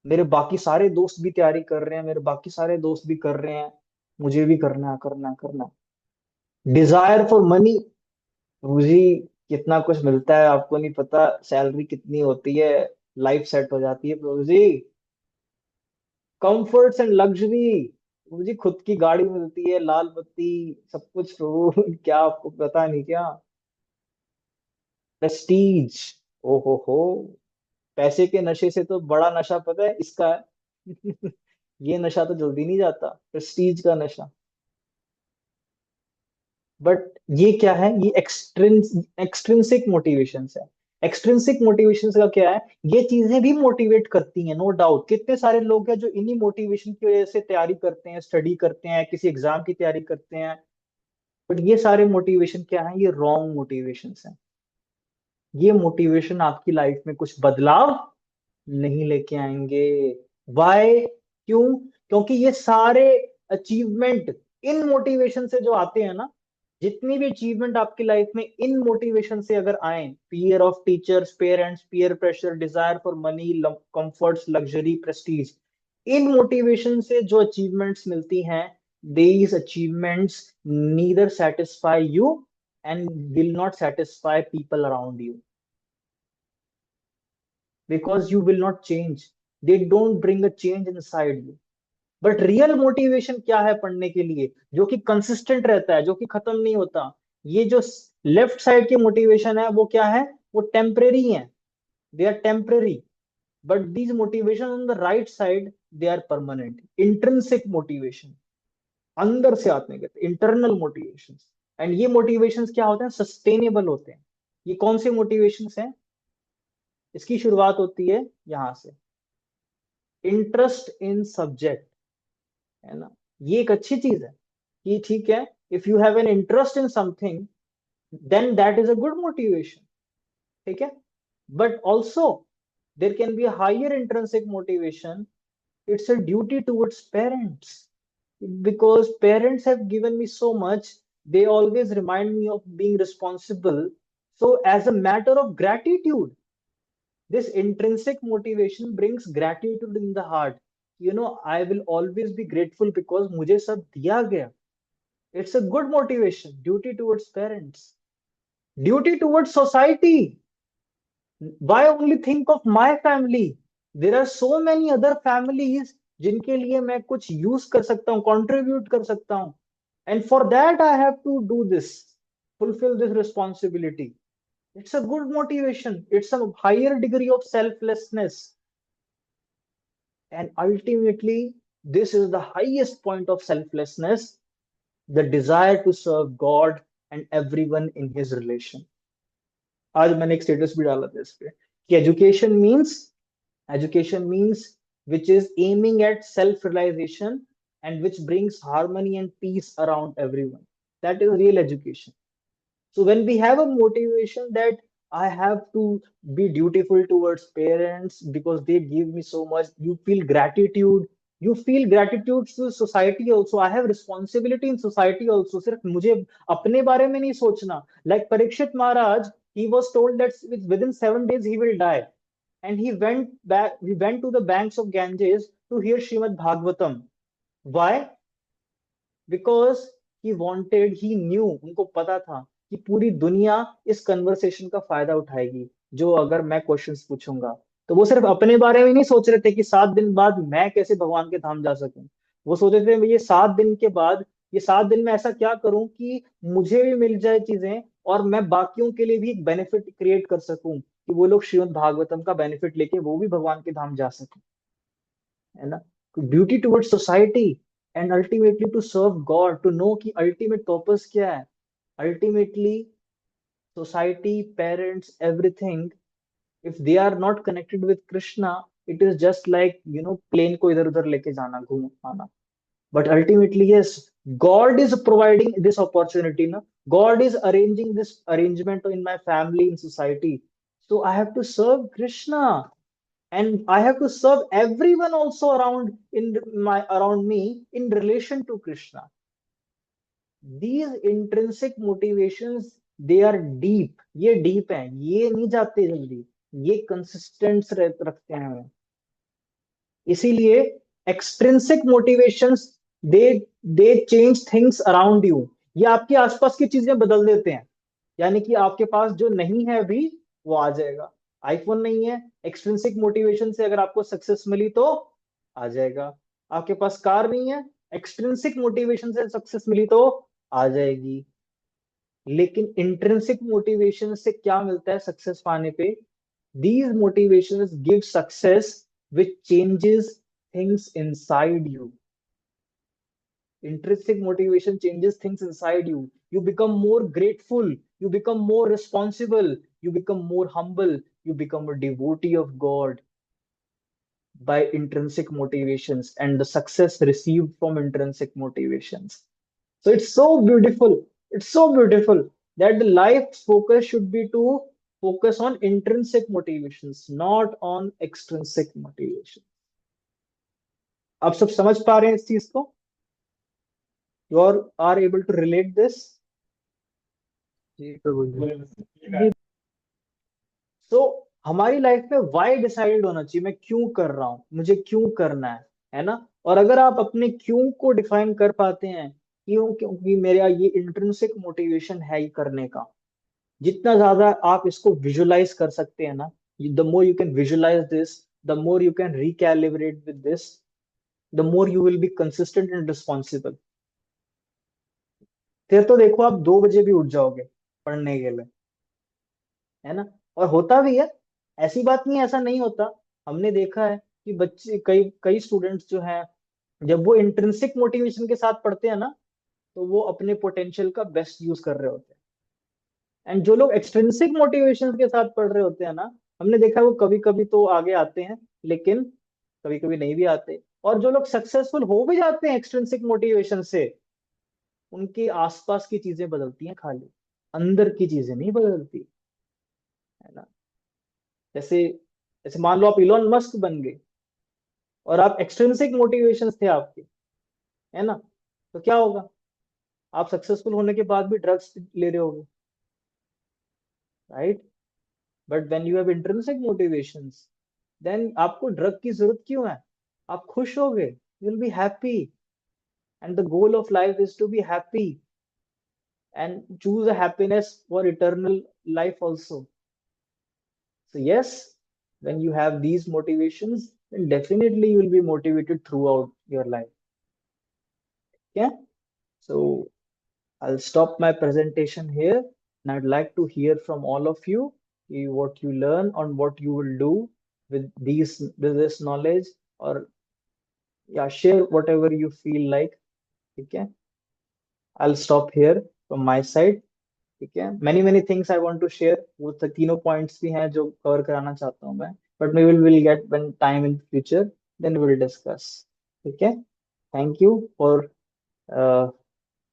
Speaker 1: मेरे बाकी सारे दोस्त भी तैयारी कर रहे हैं, मेरे बाकी सारे दोस्त भी कर रहे हैं, मुझे भी करना है, करना है, करना है। डिजायर फॉर मनी, जी कितना कुछ मिलता है आपको नहीं पता, सैलरी कितनी होती है, लाइफ सेट हो जाती है प्रभु जी। कंफर्ट्स एंड लग्जरी, प्रभु जी खुद की गाड़ी मिलती है, लाल बत्ती, सब कुछ प्रभु क्या आपको पता नहीं क्या। प्रेस्टीज, ओ हो, पैसे के नशे से तो बड़ा नशा पता है इसका है ये नशा तो जल्दी नहीं जाता, प्रेस्टीज का नशा। बट ये क्या है, ये एक्सट्रिंसिक मोटिवेशंस है। एक्सट्रिंसिक मोटिवेशंस का क्या है, ये चीजें भी मोटिवेट करती हैं नो डाउट। कितने सारे लोग हैं जो इन्हीं मोटिवेशन की वजह से तैयारी करते हैं, स्टडी करते हैं, किसी एग्जाम की तैयारी करते हैं। बट ये सारे मोटिवेशन क्या है, ये रॉन्ग मोटिवेशंस हैं। ये मोटिवेशन आपकी लाइफ में कुछ बदलाव नहीं लेके आएंगे। वाई, क्यों? क्योंकि ये सारे अचीवमेंट इन मोटिवेशन से जो आते हैं ना, जितनी भी अचीवमेंट आपकी लाइफ में इन मोटिवेशन से अगर आए, fear of teachers, parents, peer pressure, desire for money, comforts, luxury, Prestige, in motivation से जो अचीवमेंट्स मिलती हैं, these achievements neither satisfy you and will not satisfy people around you, because you will not change. They don't bring a change inside you. But real motivation क्या है पढ़ने के लिए, जो कि कंसिस्टेंट रहता है, जो कि खत्म नहीं होता। ये जो लेफ्ट साइड की मोटिवेशन है वो क्या है, वो टेम्परेरी है, they are temporary. But these motivation on the right side, they are permanent. Intrinsic motivation, अंदर से आते हैं, इंटरनल मोटिवेशन। एंड ये मोटिवेशंस क्या होते हैं, सस्टेनेबल होते हैं। ये कौन से मोटिवेशंस हैं, इसकी शुरुआत होती है यहां से, इंटरेस्ट इन सब्जेक्ट, है ना। ये एक अच्छी चीज है कि ठीक है, if you have an interest in something then that is a good motivation, ठीक है। But also there can be a higher intrinsic motivation, it's a duty towards parents, because parents have given me so much, they always remind me of being responsible. So as a matter of gratitude, this intrinsic motivation brings gratitude in the heart. I will always be grateful because मुझे सब दिया गया. It's a good motivation. Duty towards parents, duty towards society. Why only think of my family? There are so many other families जिनके लिए मैं कुछ use कर सकता हूँ, कंट्रीब्यूट कर सकता हूँ. And for that I have to do this, fulfill this responsibility. It's a good motivation. It's a higher degree of selflessness. And ultimately, this is the highest point of selflessness, the desire to serve God and everyone in his relation. आज मैंने एक status भी डाला था इस पे कि education means which is aiming at self realization and which brings harmony and peace around everyone. That is real education. So when we have a motivation that I have to be dutiful towards parents because they give me so much, you feel gratitude. You feel gratitude to society also. I have responsibility in society also. सिर्फ मुझे अपने बारे में नहीं सोचना. Like Parikshit Maharaj, he was told that within 7 days he will die, and he went back. He went to the banks of Ganges to hear Srimad Bhagavatam. Why? Because he knew, उनको पता था कि पूरी दुनिया इस conversation का फायदा उठाएगी जो अगर मैं क्वेश्चंस पूछूंगा। तो वो सिर्फ अपने बारे में नहीं सोच रहे थे कि 7 दिन बाद मैं कैसे भगवान के धाम जा सकूं, वो सोच रहे थे ये 7 दिन के बाद, ये 7 दिन में ऐसा क्या करूं कि मुझे भी मिल जाए चीजें और मैं बाकियों के लिए भी एक बेनिफिट क्रिएट कर सकूं, कि वो लोग श्रीमद् भागवतम का बेनिफिट लेके वो भी भगवान के धाम जा सके, है ना। Duty towards society and ultimately to serve God, to know कि अल्टीमेट पर्पस क्या है। Ultimately society, parents, everything, if they are not connected with Krishna, it is just like plane को इधर उधर लेके जाना, घूम आना. But ultimately, yes, God is providing this opportunity. Na? God is arranging this arrangement in my family, in society. So I have to serve Krishna, and I have to serve everyone also around me in relation to Krishna. These intrinsic motivations, they are deep. ये deep हैं, ये नहीं जाते जल्दी, ये consistent रखते हैं हमें. इसीलिए extrinsic motivations, they they change things around you. ये आपके आसपास की चीजें बदल देते हैं. यानी कि आपके पास जो नहीं है अभी, वो आ जाएगा. आईफोन नहीं है, एक्सट्रिंसिक मोटिवेशन से अगर आपको सक्सेस मिली तो आ जाएगा. आपके पास कार नहीं है, एक्सट्रिंसिक मोटिवेशन से सक्सेस मिली तो आ जाएगी. लेकिन इंट्रिंसिक मोटिवेशन से क्या मिलता है सक्सेस पाने पे? These motivations give success which changes things inside you. Intrinsic motivation changes things inside you. You become more grateful, you become more responsible, you become more humble, you become a devotee of God by intrinsic motivations and the success received from intrinsic motivations. So it's so beautiful. It's so beautiful that the life's focus should be to focus on intrinsic motivations, not on extrinsic motivation. आप सब समझ पा रहे हैं इस चीज को? You are able to relate this?
Speaker 5: जी प्रभु जी.
Speaker 1: So हमारी लाइफ में वाई डिसाइडेड होना चाहिए. मैं क्यों कर रहा हूं, मुझे क्यों करना है ना? और अगर आप अपने क्यों को डिफाइन कर पाते हैं, क्यों, क्योंकि मेरा ये इंट्रिंसिक मोटिवेशन है ये करने का, जितना ज्यादा आप इसको विजुअलाइज कर सकते हैं ना, the more you can visualize this, the more you can recalibrate with this, the more you will be consistent and responsible. फिर तो देखो आप 2 बजे भी उठ जाओगे पढ़ने के लिए, है ना? और होता भी है, ऐसी बात नहीं है ऐसा नहीं होता. हमने देखा है कि बच्चे, कई कई स्टूडेंट्स जो हैं, जब वो इंट्रिंसिक मोटिवेशन के साथ पढ़ते हैं ना, तो वो अपने पोटेंशियल का बेस्ट यूज कर रहे होते हैं. एंड जो लोग एक्सट्रिंसिक मोटिवेशन के साथ पढ़ रहे होते हैं ना, हमने देखा है वो कभी कभी तो आगे आते हैं, लेकिन कभी कभी नहीं भी आते. और जो लोग सक्सेसफुल हो भी जाते हैं एक्सट्रिंसिक मोटिवेशन से, उनके आसपास की चीजें बदलती हैं, खाली अंदर की चीजें नहीं बदलती, है ना? जैसे जैसे मान लो आप इलॉन मस्क बन गए और आप एक्सट्रिंसिक मोटिवेशन थे आपके, है ना? तो क्या होगा? आप सक्सेसफुल होने के बाद भी ड्रग्स ले रहे होगे, right? But when you have intrinsic motivations, then आपको ड्रग की जरूरत क्यों है? आप खुश हो गए, you will be happy. And the goal of life is to be happy and choose a happiness for eternal life also. So yes, when you have these motivations, then definitely you will be motivated throughout your life. Yeah. So I'll stop my presentation here, and I'd like to hear from all of you what you learn and what you will do with this knowledge, or yeah, share whatever you feel like. Okay. I'll stop here from my side. ठीक है. many things I want to share. वो तीनों points भी हैं जो cover कराना चाहता हूँ मैं, but we will get when time in future, then we will discuss. ठीक है. Thank you for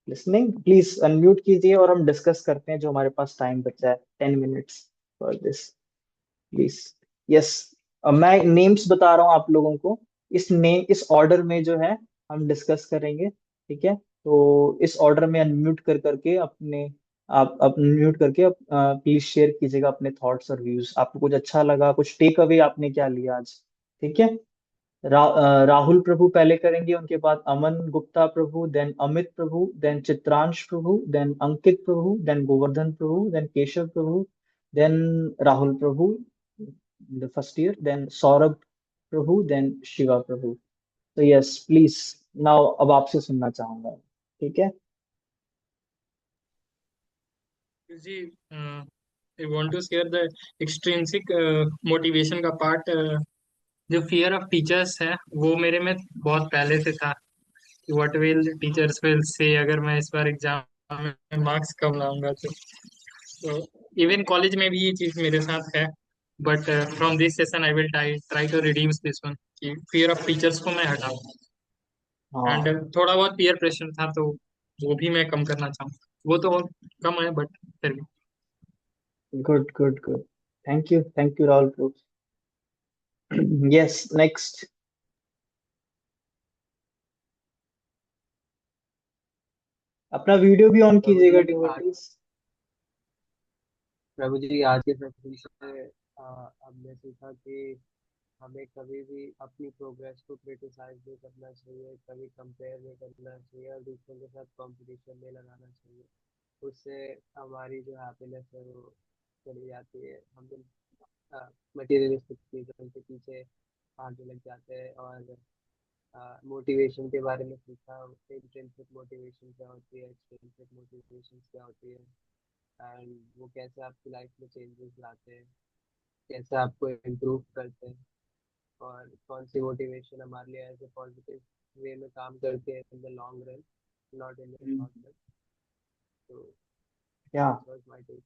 Speaker 1: listening. Please unmute कीजिए और हम डिस्कस करते हैं जो हमारे पास टाइम बचा है, 10 minutes for this. Please. Yes. मैं नेम्स बता रहा हूँ आप लोगों को. इस ऑर्डर में जो है हम डिस्कस करेंगे. ठीक है. तो इस ऑर्डर में अनम्यूट कर करके आप म्यूट करके प्लीज शेयर कीजिएगा अपने थॉट्स और व्यूज. आपको कुछ अच्छा लगा, कुछ टेक अवे आपने क्या लिया आज? ठीक है. राहुल प्रभु पहले करेंगे, उनके बाद अमन गुप्ता प्रभु, देन अमित प्रभु, देन चित्रांश प्रभु, देन अंकित प्रभु, देन गोवर्धन प्रभु, देन केशव प्रभु, देन राहुल प्रभु the first year, then Saurabh प्रभु, देन शिवा प्रभु. तो यस प्लीज, नाउ अब आपसे सुनना चाहूंगा. ठीक है.
Speaker 2: जी, I want to share the extrinsic motivation का पार्ट. जो फियर ऑफ टीचर्स है वो मेरे में बहुत पहले से था कि what will teachers will say अगर मैं इस बार एग्जाम में मार्क्स कम लाऊंगा. तो इवन कॉलेज में भी ये चीज मेरे साथ है. But from this session I will try to reduce this one कि फियर ऑफ टीचर्स को मैं हटाऊं. एंड
Speaker 1: हाँ,
Speaker 2: थोड़ा बहुत पीयर प्रेशर था, तो वो भी मैं कम करना चाहूँ। वो तो कम है, बट फिर भी।
Speaker 1: Good good good. Thank you Rahul bro. Yes, next. अपना वीडियो भी ऑन
Speaker 5: प्रभु
Speaker 1: कीजिएगा
Speaker 5: जी आज
Speaker 1: डिवोटीज।
Speaker 5: प्रभु जी आज के सेशन से हमने सीखा कि हमें कभी भी अपनी प्रोग्रेस को क्रिटिसाइज नहीं करना चाहिए, कभी कंपेयर नहीं करना चाहिए और दूसरों के साथ कंपटीशन नहीं लगाना चाहिए। उससे हमारी जो हैप्पीनेस है वो चली जाती है। हम मटेरियलिस्टिक चीज़ों के पीछे भागने लग जाते हैं और मोटिवेशन के बारे में सीखा। इंट्रिंसिक मोटिवेशन क्या होती है, एक्सट्रिंसिक मोटिवेशन क्या होती है, एंड वो कैसे आपकी लाइफ में चेंजेस लाते हैं, कैसे आपको इम्प्रूव करते हैं, और कौन सी मोटिवेशन हमारे लिए ऐसे पॉजिटिव वे में काम करती है in the long run, not in the short run. तो
Speaker 1: या
Speaker 5: this was my take.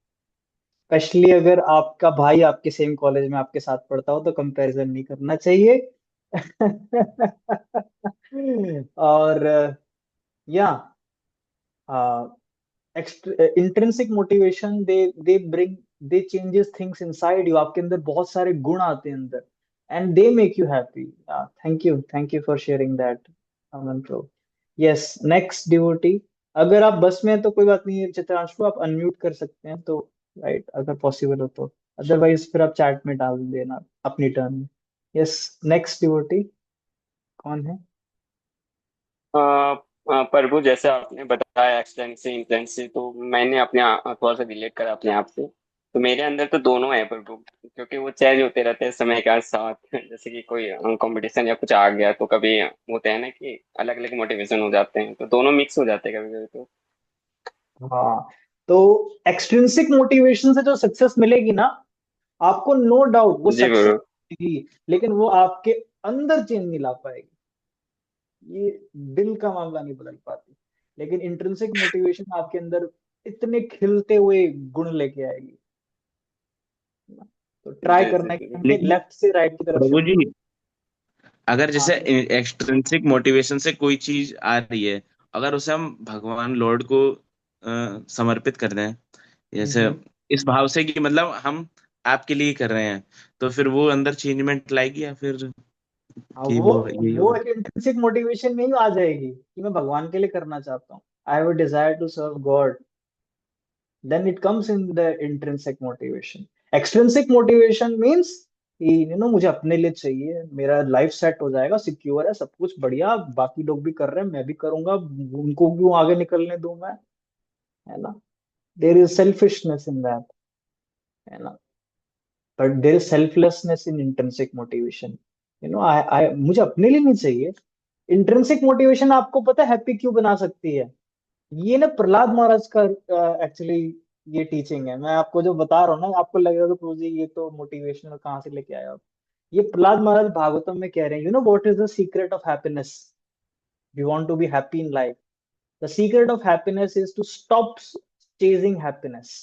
Speaker 1: Specially अगर आपका भाई आपके सेम कॉलेज में आपके साथ पढ़ता हो तो कंपैरिजन नहीं करना चाहिए। और या intrinsic motivation they bring they changes things inside you. आपके अंदर बहुत सारे गुण आते हैं अंदर, and they make you happy. Thank you for sharing that Aman pro. Yes, next devotee. अगर आप बस में हैं तो कोई बात नहीं है चित्रांशु, आप अनम्यूट कर सकते हैं तो, राइट, अगर पॉसिबल हो तो। अदरवाइज फिर आप चैट में डाल देना अपनी टर्न में। यस, नेक्स्ट डिवोटी कौन है?
Speaker 8: प्रभु जैसे आपने बताया एक्सटेंसिव इंटेंसिव, तो मैंने अपने थोड़ा सा रिलेट करा अपने आप से। तो मेरे अंदर तो दोनों है प्रभु, क्योंकि वो चेंज होते रहते हैं समय के साथ। जैसे कि कोई कंपटीशन या कुछ आ गया तो कभी होते हैं ना कि अलग अलग मोटिवेशन हो जाते हैं, तो दोनों मिक्स हो जाते हैं कभी कभी तो।
Speaker 1: हाँ, तो एक्सट्रिंसिक मोटिवेशन से जो सक्सेस मिलेगी ना, आपको नो डाउट वो
Speaker 8: जी
Speaker 1: सक्सेस
Speaker 8: प्रभु।
Speaker 1: मिलेगी, लेकिन वो आपके अंदर चेंज नहीं ला पाएगी। ये दिल का मामला नहीं बदल पाती। लेकिन इंट्रिंसिक मोटिवेशन आपके अंदर इतने खिलते हुए गुण लेके आएगी ना। तो ट्राई
Speaker 8: जी जी
Speaker 1: करना है कि
Speaker 8: जी।
Speaker 1: हमें
Speaker 9: लेकिन
Speaker 1: लेफ्ट से राइट की तरफ
Speaker 9: प्रभु
Speaker 1: शिफ्ट
Speaker 9: जी,
Speaker 1: हो।
Speaker 9: अगर
Speaker 1: हाँ
Speaker 9: जैसे एक्सट्रिंसिक मोटिवेशन से कोई चीज आ रही है, अगर उसे हम भगवान लॉर्ड को समर्पित कर दें, जैसे
Speaker 1: हम्म।
Speaker 9: इस भाव से कि मतलब हम आपके लिए कर रहे हैं, तो फिर वो अंदर चेंजमेंट लाएगी या फिर
Speaker 1: हाँ,
Speaker 9: कि
Speaker 1: वो
Speaker 9: वो यही
Speaker 1: वो
Speaker 9: होगा।
Speaker 1: एक इंट्रिंसिक मोटिवेशन में ही आ जाएगी कि मैं भगवान के लिए करना चाहता हूँ। I have a desire to serve God. then it comes in the intrinsic motivation. Extrinsic motivation means कि मुझे अपने लिए चाहिए, मेरा लाइफ सेट हो जाएगा, सिक्योर है, सब कुछ बढ़िया, बाकी लोग भी कर रहे हैं, मैं भी करूंगा, उनको क्यों आगे निकलने दूं मैं, है ना। There is selfishness in that, है ना। But there is selflessness in intrinsic motivation. I I मुझे अपने लिए नहीं चाहिए। इंट्रिंसिक मोटिवेशन आपको पता है हैप्पी क्यों बना सकती है? ये ना प्रहलाद महाराज का एक्चुअली ये टीचिंग है। मैं आपको जो बता रहा हूँ ना, आपको लगेगा कि प्रभु जी ये तो मोटिवेशनल कहाँ से लेके आए आप। ये प्रहलाद महाराज भागवतम में कह रहे हैं, what is the secret of happiness? You want to be happy in life, the secret of happiness is to stop chasing happiness.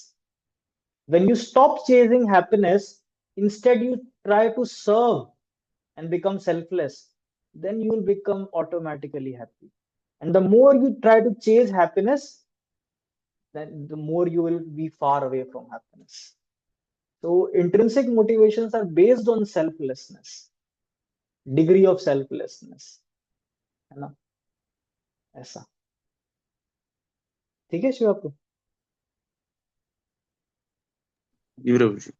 Speaker 1: when you stop chasing happiness, instead you try to serve and become selfless, then you will become automatically happy. And the more you try to chase happiness, then the more you will be far away from happiness. So intrinsic motivations are based on selflessness, degree of selflessness, है ना, ऐसा। ठीक है शिव आपको?
Speaker 9: जी प्रभु ji.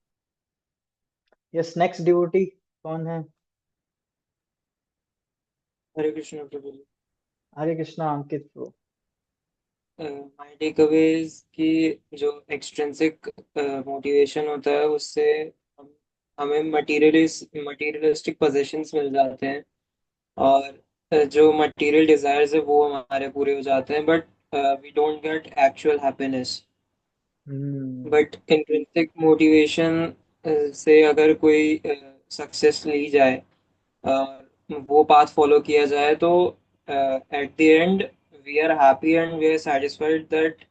Speaker 1: Yes, next devotee कौन है?
Speaker 5: हरे कृष्ण प्रभु जी।
Speaker 1: हरे कृष्णा अंकित pro.
Speaker 5: My takeaways कि जो एक्सट्रिंसिक मोटिवेशन होता है उससे हमें मटेरियलिस्टिक पोजेशंस मिल जाते हैं, और जो मटेरियल डिजायर्स है वो हमारे पूरे हो जाते हैं, but we don't get actual happiness.
Speaker 1: Hmm.
Speaker 5: But intrinsic motivation से अगर कोई सक्सेस ली जाए और वो पाथ फॉलो किया जाए, तो at the end we are happy and we are satisfied that,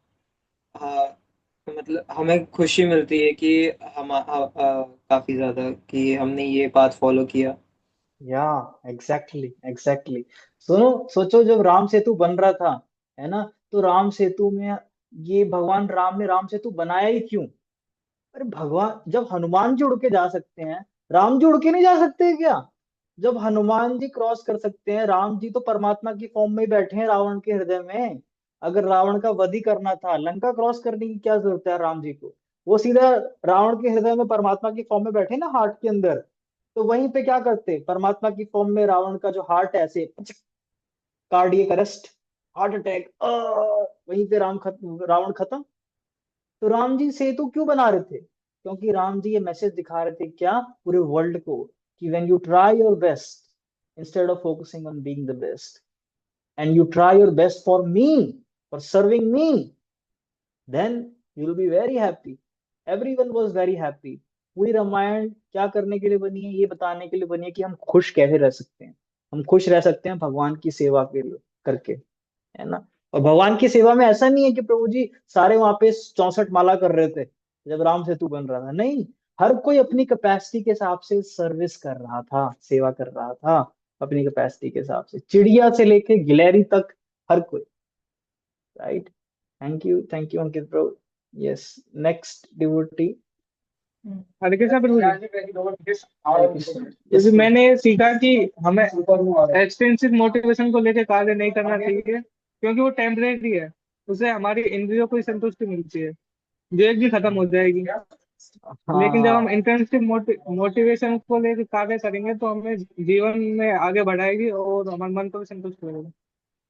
Speaker 5: मतलब हमें खुशी मिलती है कि काफी ज्यादा कि हमने ये पाथ फॉलो किया।
Speaker 1: या एग्जैक्टली एग्जैक्टली। सुनो, सोचो जब राम सेतु बन रहा था, है ना, तो राम सेतु में ये भगवान राम ने राम सेतु बनाया ही क्यों? अरे भगवान, जब हनुमान जी उड़ के जा सकते हैं, राम जी उड़ के नहीं जा सकते क्या? जब हनुमान जी क्रॉस कर सकते हैं, राम जी तो परमात्मा की फॉर्म में ही बैठे हैं रावण के हृदय में। अगर रावण का वध ही करना था, लंका क्रॉस करने की क्या जरूरत है राम जी को? वो सीधा रावण के हृदय में परमात्मा की फॉर्म में बैठे ना, हार्ट के अंदर। तो वहीं पे क्या करते, परमात्मा की फॉर्म में रावण का जो हार्ट है ऐसे कार्डियक अरेस्ट, हार्ट अटैक, वहीं पे रावण खत्म। तो राम जी सेतु क्यों बना रहे थे? क्योंकि राम जी ये मैसेज दिखा रहे थे क्या, पूरे वर्ल्ड को, कि when you try your best instead of focusing on being the best, and you try your best for me, for serving me, then you will be very happy. Everyone was very happy. पूरी रामायण क्या करने के लिए बनी है? ये बताने के लिए बनी है कि हम खुश कैसे रह सकते हैं। हम खुश रह सकते हैं भगवान की सेवा के लिए करके, है ना। और भगवान की सेवा में ऐसा नहीं है कि प्रभु जी सारे वहां पे 64 माला कर रहे थे जब राम सेतु बन रहा था, नहीं। हर कोई अपनी कैपेसिटी के हिसाब से सर्विस कर रहा था, सेवा कर रहा था, अपनी कैपेसिटी के हिसाब से, चिड़िया से लेके गिलहरी तक, हर कोई। Right. Thank you Ankit bro. Yes. Next devotee.
Speaker 7: Hare Krishna प्रभु जी।
Speaker 1: हरे कृष्ण।
Speaker 7: क्योंकि
Speaker 1: यस।
Speaker 7: मैंने सीखा कि हमें एक्सटेंसिव मोटिवेशन को लेकर कार्य नहीं करना चाहिए, क्योंकि वो टेम्परेरी है। उसे हमारी इंद्रियों को ही संतुष्टि मिलती है, जो एक भी खत्म हो जाएगी। लेकिन जब हम
Speaker 1: हाँ।
Speaker 7: इंटेंसिव मोटिवेशन को लेकर कार्य करेंगे तो हमें जीवन में आगे बढ़ाएगी और हमारे मन को भी संतुष्ट करेगा।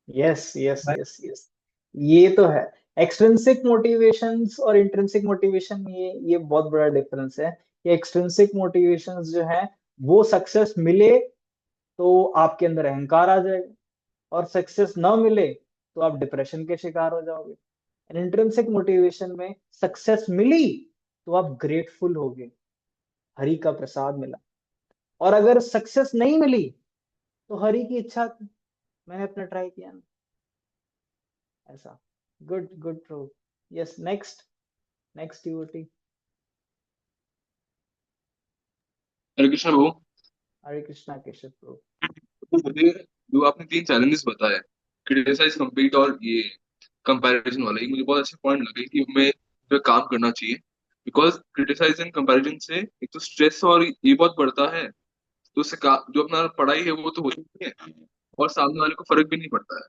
Speaker 1: Yes yes yes yes. ये तो है। एक्सट्रिंसिक मोटिवेशंस और इंट्रिंसिक मोटिवेशन में ये बहुत बड़ा डिफरेंस है। कि एक्सट्रिंसिक मोटिवेशंस जो है, वो सक्सेस मिले तो आपके अंदर अहंकार आ जाएगा, और सक्सेस ना मिले तो आप डिप्रेशन के शिकार हो जाओगे। इंट्रिंसिक मोटिवेशन में सक्सेस मिली तो आप ग्रेटफुल होगे, हरि का प्रसाद मिला। और अगर सक्सेस नहीं मिली तो हरि की इच्छा थी, मैंने अपना ट्राई किया ना, ऐसा। गुड गुड प्रो। Yes. Next. Next devotee.
Speaker 4: Hare Krishna भाऊ।
Speaker 1: हरे कृष्णा केशव प्रो।
Speaker 4: तो मुझे जो आपने 3 चैलेंजेस बताए, क्रिटिसाइज, कम्पीट और ये कंपैरिजन वाला, ये मुझे बहुत अच्छे पॉइंट लगे कि हमें इस पे काम करना चाहिए। बिकॉज क्रिटिसाइज एंड कंपैरिजन से एक तो स्ट्रेस और ये बहुत बढ़ता है, तो उससे जो अपना पढ़ाई है वो तो होती नहीं है, और सामने वाले को फर्क भी नहीं पड़ता है।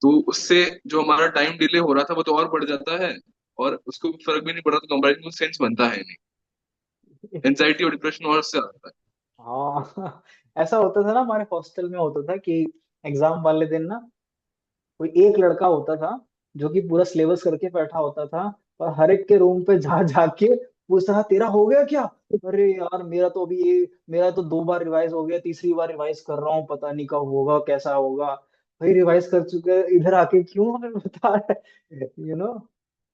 Speaker 4: तो उससे जो हमारा टाइम डिले हो रहा था वो तो और बढ़ जाता है, और उसको फर्क भी नहीं पड़ा, तो कंपैरिजन को सेंस बनता है नहीं। एंजाइटी और डिप्रेशन और से आता है।
Speaker 1: हाँ। ऐसा होता था ना, हमारे हॉस्टल में होता था कि एग्जाम वाले दिन ना, कोई एक लड़का होता था जो कि पूरा सिलेबस करके बैठा होता था, और हर एक के रूम पे जा जाके पूछता था, तेरा हो गया क्या? अरे यार, मेरा तो अभी ये, मेरा तो 2 बार रिवाइज हो गया, तीसरी बार रिवाइज कर रहा हूँ, पता नहीं कब होगा, कैसा होगा। भाई रिवाइज कर चुके हैं, इधर आके क्यों हमें बता रहे?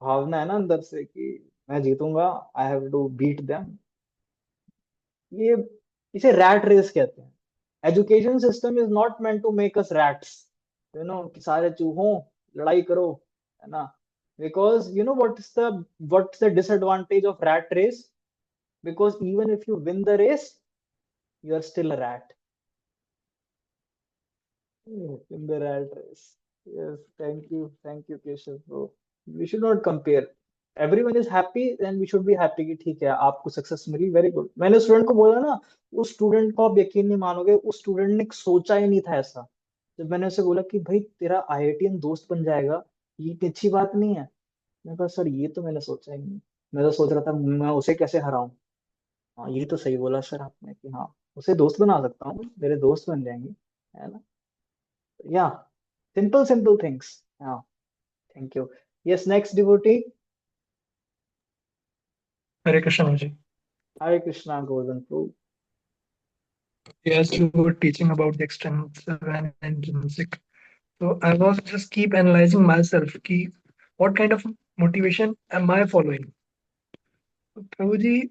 Speaker 1: भावना है ना अंदर से कि मैं जीतूंगा, I have to beat them. ये, इसे रैट रेस कहते हैं। Education system is not meant to make us rats, कि सारे चूहों, लड़ाई करो, है ना। Because what is the disadvantage of rat race? Because even if you win the race, you are still a rat in the rat race. Yes, thank you, Keshav bro. We should not compare. Everyone is happy, then we should be happy कि ठीक है, आपको success मिली, very good. मैंने student को बोला ना, उस student को आप यकीन नहीं मानोगे, उस स्टूडेंट ने सोचा ही नहीं था ऐसा। जब मैंने उसे बोला कि भाई तेरा आईआईटीएन दोस्त बन जाएगा, ये इतनी अच्छी बात नहीं है। मैंने कहा सर, ये तो मैंने सोचा ही नहीं। मैं तो सोच रहा था मैं उसे कैसे हराऊं। हाँ, ये तो सही बोला सर आपने कि हाँ, उसे दोस्त बना सकता हूँ, मेरे दोस्त बन जाएंगे, है ना। Yeah, simple things. Yeah, thank you. Yes, next devotee.
Speaker 3: Hare Krishna ji.
Speaker 1: Hare Krishna, Golden Fruit.
Speaker 3: Yes, you were teaching about the extrinsic and intrinsic. So I was just keep analyzing myself. Ki, what kind of motivation am I following? Prabhuji,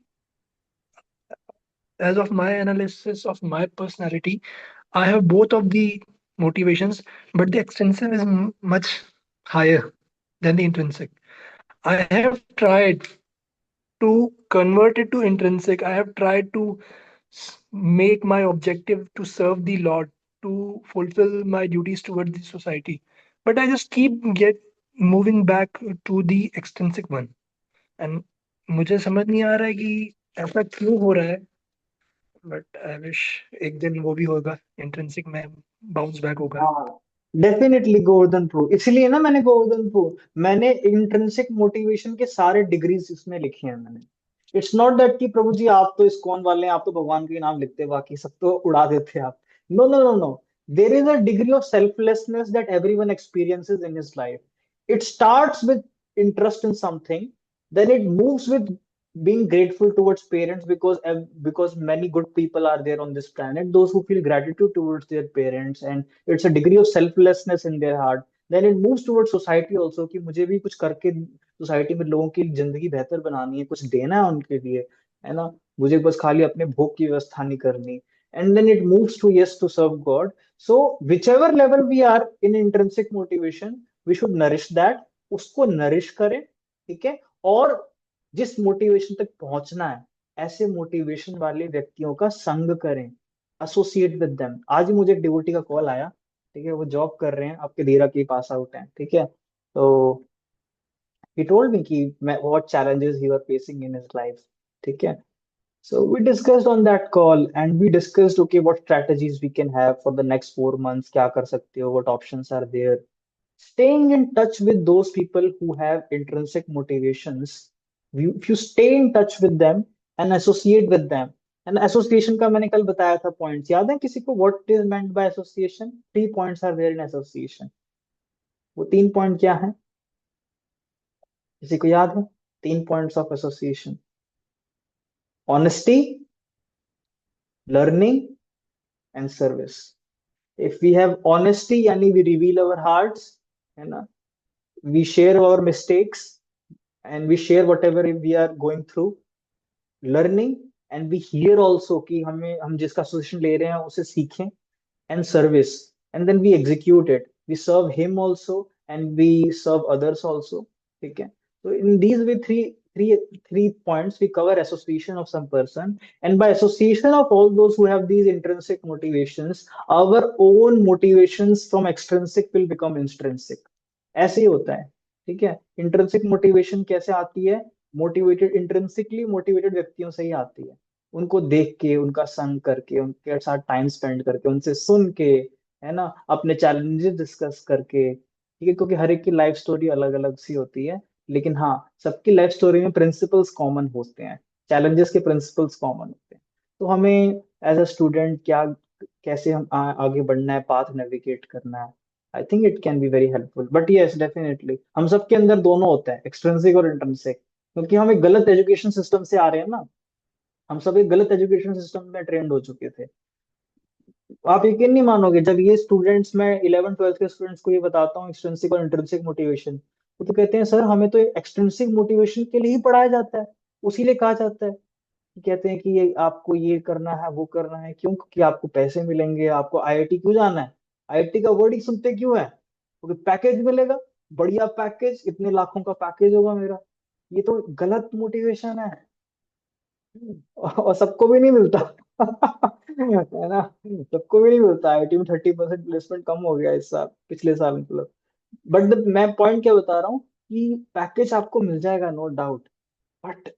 Speaker 3: as of my analysis of my personality, I have both of the motivations, but the extrinsic is much higher than the intrinsic. I have tried to convert it to intrinsic. I have tried to make my objective to serve the Lord, to fulfill my duties towards the society. But I just keep get moving back to the extrinsic one. And मुझे समझ नहीं आ रहा है कि ऐसा क्यों हो रहा है, बट आई विश एक दिन वो भी होगा, इंट्रिंसिक में बाउंस बैक होगा.
Speaker 1: हाँ, डेफिनेटली गोवर्धन प्रो, इसलिए ना मैंने गोवर्धन प्रो, मैंने इंट्रिंसिक मोटिवेशन के सारे डिग्रीज इसमें लिखे हैं मैंने. इट्स नॉट दैट कि प्रभु जी आप तो इस्कॉन वाले हैं, आप तो भगवान के नाम लिखते हैं, बाकी सब तो उड़ा देते हैं आप. No no no no, there is a degree of selflessness that everyone experiences in his life. It starts with interest in something, then it moves with being grateful towards parents, because many good people are there on this planet, those who feel gratitude towards their parents, and it's a degree of selflessness in their heart. Then it moves towards society also, कि मुझे भी कुछ करके society में लोगों की जिंदगी बेहतर बनानी है, कुछ देना है उनके लिए, है ना. मुझे बस खाली अपने भोग की व्यवस्था नहीं करनी. And then it moves to yes to serve God. So whichever level we are in intrinsic motivation, we should nourish that, उसको नरिश करें, ठीक है. और जिस मोटिवेशन तक पहुंचना है, ऐसे मोटिवेशन वाले व्यक्तियों का संग करें, एसोसिएट विद देम. आज ही मुझे एक डिवोटी का कॉल आया, ठीक है, वो जॉब कर रहे हैं, आपके देरा के पास आउट हैं, ठीक है. तो he told me कि मैं what challenges he was facing in his life, ठीक है. So we discussed on that call, and we discussed okay what strategies we can have for the next 4 months, क्या कर सकते हो, what options are there. Staying in touch with those people who have intrinsic motivations, if you stay in touch with them and associate with them. And association का मैंने कल बताया था points, याद है किसी को what is meant by association? 3 points are there in association. वो 3 point क्या है, किसी को याद है? 3 points of association: honesty, learning and service. If we have honesty, यानी we reveal our hearts, है ना, we share our mistakes and we share whatever we are going through. Learning, and we hear also कि हम जिसका solution ले रहे हैं उसे सीखें. And service, and then we execute it, we serve him also and we serve others also, ठीक है. So in these way, three points we cover association of some person, and by association of all those who have these intrinsic motivations, our own motivations from extrinsic will become intrinsic. ऐसे ही होता है, ठीक है. Intrinsic motivation कैसे आती है? Motivated, intrinsically motivated व्यक्तियों से ही आती है. उनको देख के, उनका संग करके, उनके साथ टाइम स्पेंड करके, उनसे सुन के, है ना, अपने चैलेंजेस डिस्कस करके, ठीक है. क्योंकि हर एक की लाइफ स्टोरी अलग अलग सी होती है, लेकिन हाँ, सबकी लाइफ स्टोरी में प्रिंसिपल्स कॉमन होते हैं, चैलेंजेस के प्रिंसिपल्स कॉमन होते हैं. तो हमें एज अ स्टूडेंट क्या, कैसे हम आगे बढ़ना है, पाथ नेविगेट करना है, I think it can be very helpful. But yes, definitely हम सबके अंदर दोनों होता है, एक्सट्रिंसिक और इंट्रिंसिक, क्योंकि हम एक गलत एजुकेशन सिस्टम से आ रहे हैं ना. हम सब एक गलत एजुकेशन सिस्टम में ट्रेंड हो चुके थे. आप यकीन नहीं मानोगे, जब ये स्टूडेंट्स, मैं 11th 12th के स्टूडेंट्स को ये बताता हूँ एक्सट्रिंसिक और इंट्रिंसिक मोटिवेशन, वो तो कहते हैं सर हमें तो एक्सट्रिंसिक मोटिवेशन के लिए ही पढ़ाया जाता है, उसी लिए कहा जाता है. कहते हैं कि ये आपको ये करना है, वो करना है, क्यों? क्योंकि आपको पैसे मिलेंगे. आपको आईआईटी क्यों जाना है? आईआईटी का वर्ड ही सुनते क्यों है? क्योंकि पैकेज मिलेगा, बढ़िया पैकेज, इतने लाखों का पैकेज होगा मेरा. ये तो गलत मोटिवेशन है, और सबको भी नहीं मिलता. है ना, सबको भी नहीं मिलता. आईआईटी में 30% प्लेसमेंट कम हो गया इस साल, पिछले साल मतलब. बट मैं पॉइंट क्या बता रहा हूँ कि पैकेज आपको मिल जाएगा, no doubt, but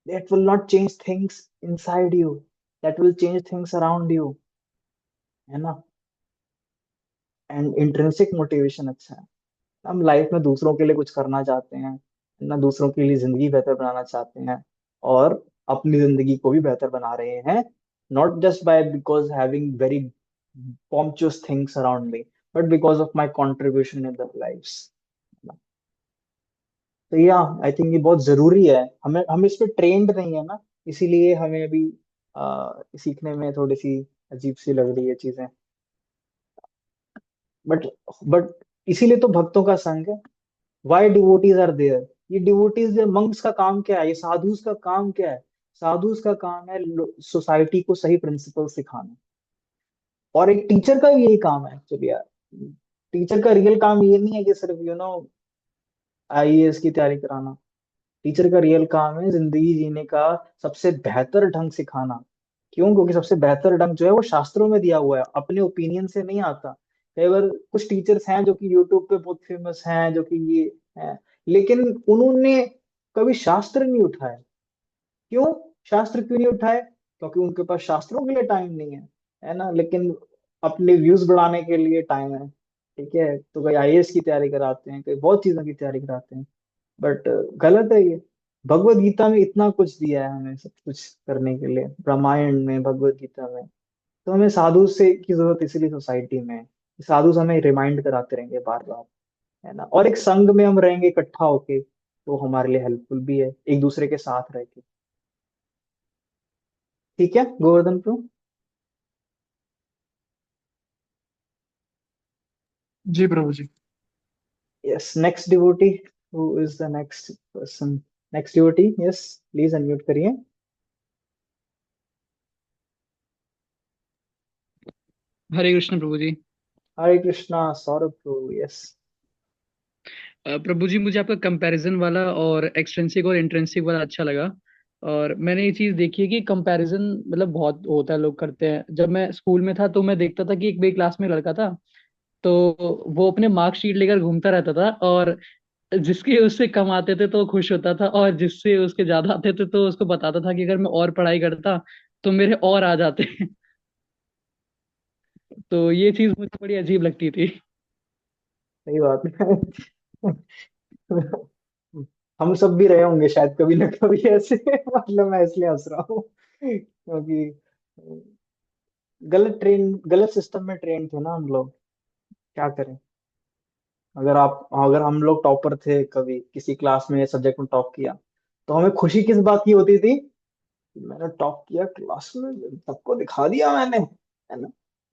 Speaker 1: that will not change things inside you, that will change things around you, है ना. एंड इंट्रिंसिक मोटिवेशन अच्छा है. हम लाइफ में दूसरों के लिए कुछ करना चाहते हैं, है ना, दूसरों के लिए जिंदगी बेहतर बनाना चाहते हैं, और अपनी जिंदगी को भी बेहतर बना रहे हैं, not just by because having very pompous things around me, but because of my contribution in the lives. तो या आई थिंक ये बहुत जरूरी है. हम इस पे ट्रेंड नहीं है ना, इसीलिए हमें अभी सीखने में थोड़ी सी अजीब सी लग रही है चीजें. बट बट इसीलिए तो भक्तों का संग है. Why devotees are there? ये डिवोटीज, मंक्स का काम क्या है? ये साधुस का काम क्या है? साधुस का काम है सोसाइटी को सही प्रिंसिपल सिखाना. और एक टीचर का भी यही काम है एक्चुअली यार. टीचर का रियल काम ये नहीं है कि सिर्फ आईएएस की तैयारी कराना. टीचर का रियल काम है जिंदगी जीने का सबसे बेहतर ढंग सिखाना, क्यों? क्योंकि सबसे बेहतर ढंग जो है वो शास्त्रों में दिया हुआ है, अपने ओपिनियन से नहीं आता। कई बार कुछ टीचर्स हैं जो कि यूट्यूब पे बहुत फेमस हैं, जो कि ये हैं, लेकिन उन्होंने कभी शास्त्र नहीं उठाया। क्यों शास्त्र क्यों नहीं उठाए? क्योंकि उनके पास शास्त्रों के लिए टाइम नहीं है ना। लेकिन अपने व्यूज बढ़ाने के लिए टाइम है। ठीक है, तो कई आईएएस की तैयारी कराते हैं, कई बहुत चीजों की तैयारी कराते हैं। बट गलत है ये। भगवत गीता में इतना कुछ दिया है हमें सब कुछ करने के लिए, रामायण में, भगवत गीता में। तो हमें साधु से की जरूरत इसलिए सोसाइटी में है कि साधु हमें रिमाइंड कराते रहेंगे बार बार, है ना। और एक संघ में हम रहेंगे इकट्ठा होके, तो हमारे लिए हेल्पफुल भी है एक दूसरे के साथ रह के। ठीक है गोवर्धन प्रो।
Speaker 3: जी प्रभु ji.
Speaker 1: Yes, next devotee. Who is the next person? Next devotee, yes, please unmute करिए।
Speaker 10: हरे कृष्ण प्रभु जी।
Speaker 1: हरे कृष्णा सौरभ प्रो, यस।
Speaker 10: प्रभु जी, मुझे आपका कंपैरिजन वाला और एक्सट्रिंसिक और इंट्रिंसिक वाला अच्छा लगा। और मैंने ये चीज देखी है कि कंपैरिजन मतलब बहुत होता है, लोग करते हैं। जब मैं स्कूल में था तो मैं देखता था कि एक मेरी क्लास में लड़का था, तो वो अपने मार्कशीट लेकर घूमता रहता था, और जिसके उससे कम आते थे तो वो खुश होता था, और जिससे उसके ज्यादा आते थे तो उसको बताता था कि अगर मैं और पढ़ाई करता तो मेरे और आ जाते। तो ये चीज मुझे बड़ी अजीब लगती थी।
Speaker 1: सही बात है। हम सब भी रहे होंगे शायद कभी ना कभी ऐसे। मतलब मैं इसलिए हंस रहा हूँ क्योंकि गलत सिस्टम में ट्रेन थे ना हम लोग। क्या करें? अगर हम लोग टॉपर थे, कभी किसी क्लास में सब्जेक्ट में टॉप किया, तो हमें खुशी किस बात की होती थी? कि मैंने टॉप किया क्लास में, सबको दिखा दिया मैंने, है ना।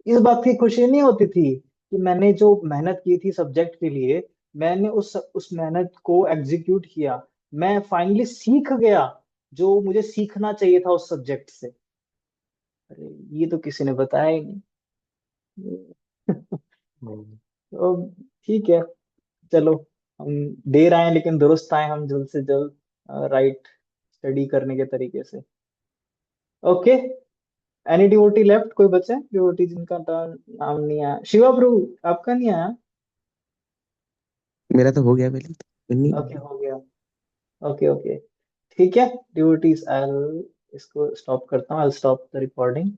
Speaker 1: इस बात की खुशी नहीं होती थी कि मैंने जो मेहनत की थी सब्जेक्ट के लिए, मैंने उस मेहनत को एग्जीक्यूट किया, मैं फाइनली सीख गया जो मुझे सीखना चाहिए था उस सब्जेक्ट से। अरे ये तो किसी ने बताया ही नहीं। तो ठीक है, चलो, हम देर आए लेकिन दुरुस्त आए, हम जल्द से जल्द राइट स्टडी करने के तरीके से। Okay, any devotee left? कोई बचे डिवोटी जिनका टर्न नाम नहीं आया? शिवा प्रभु, आपका नहीं आया?
Speaker 9: मेरा तो हो गया पहले, तो नहीं।
Speaker 1: ओके, हो गया। ओके ओके, ठीक है डिवोटीज, आई इसको स्टॉप करता हूँ, आई स्टॉप द रिकॉर्डिंग।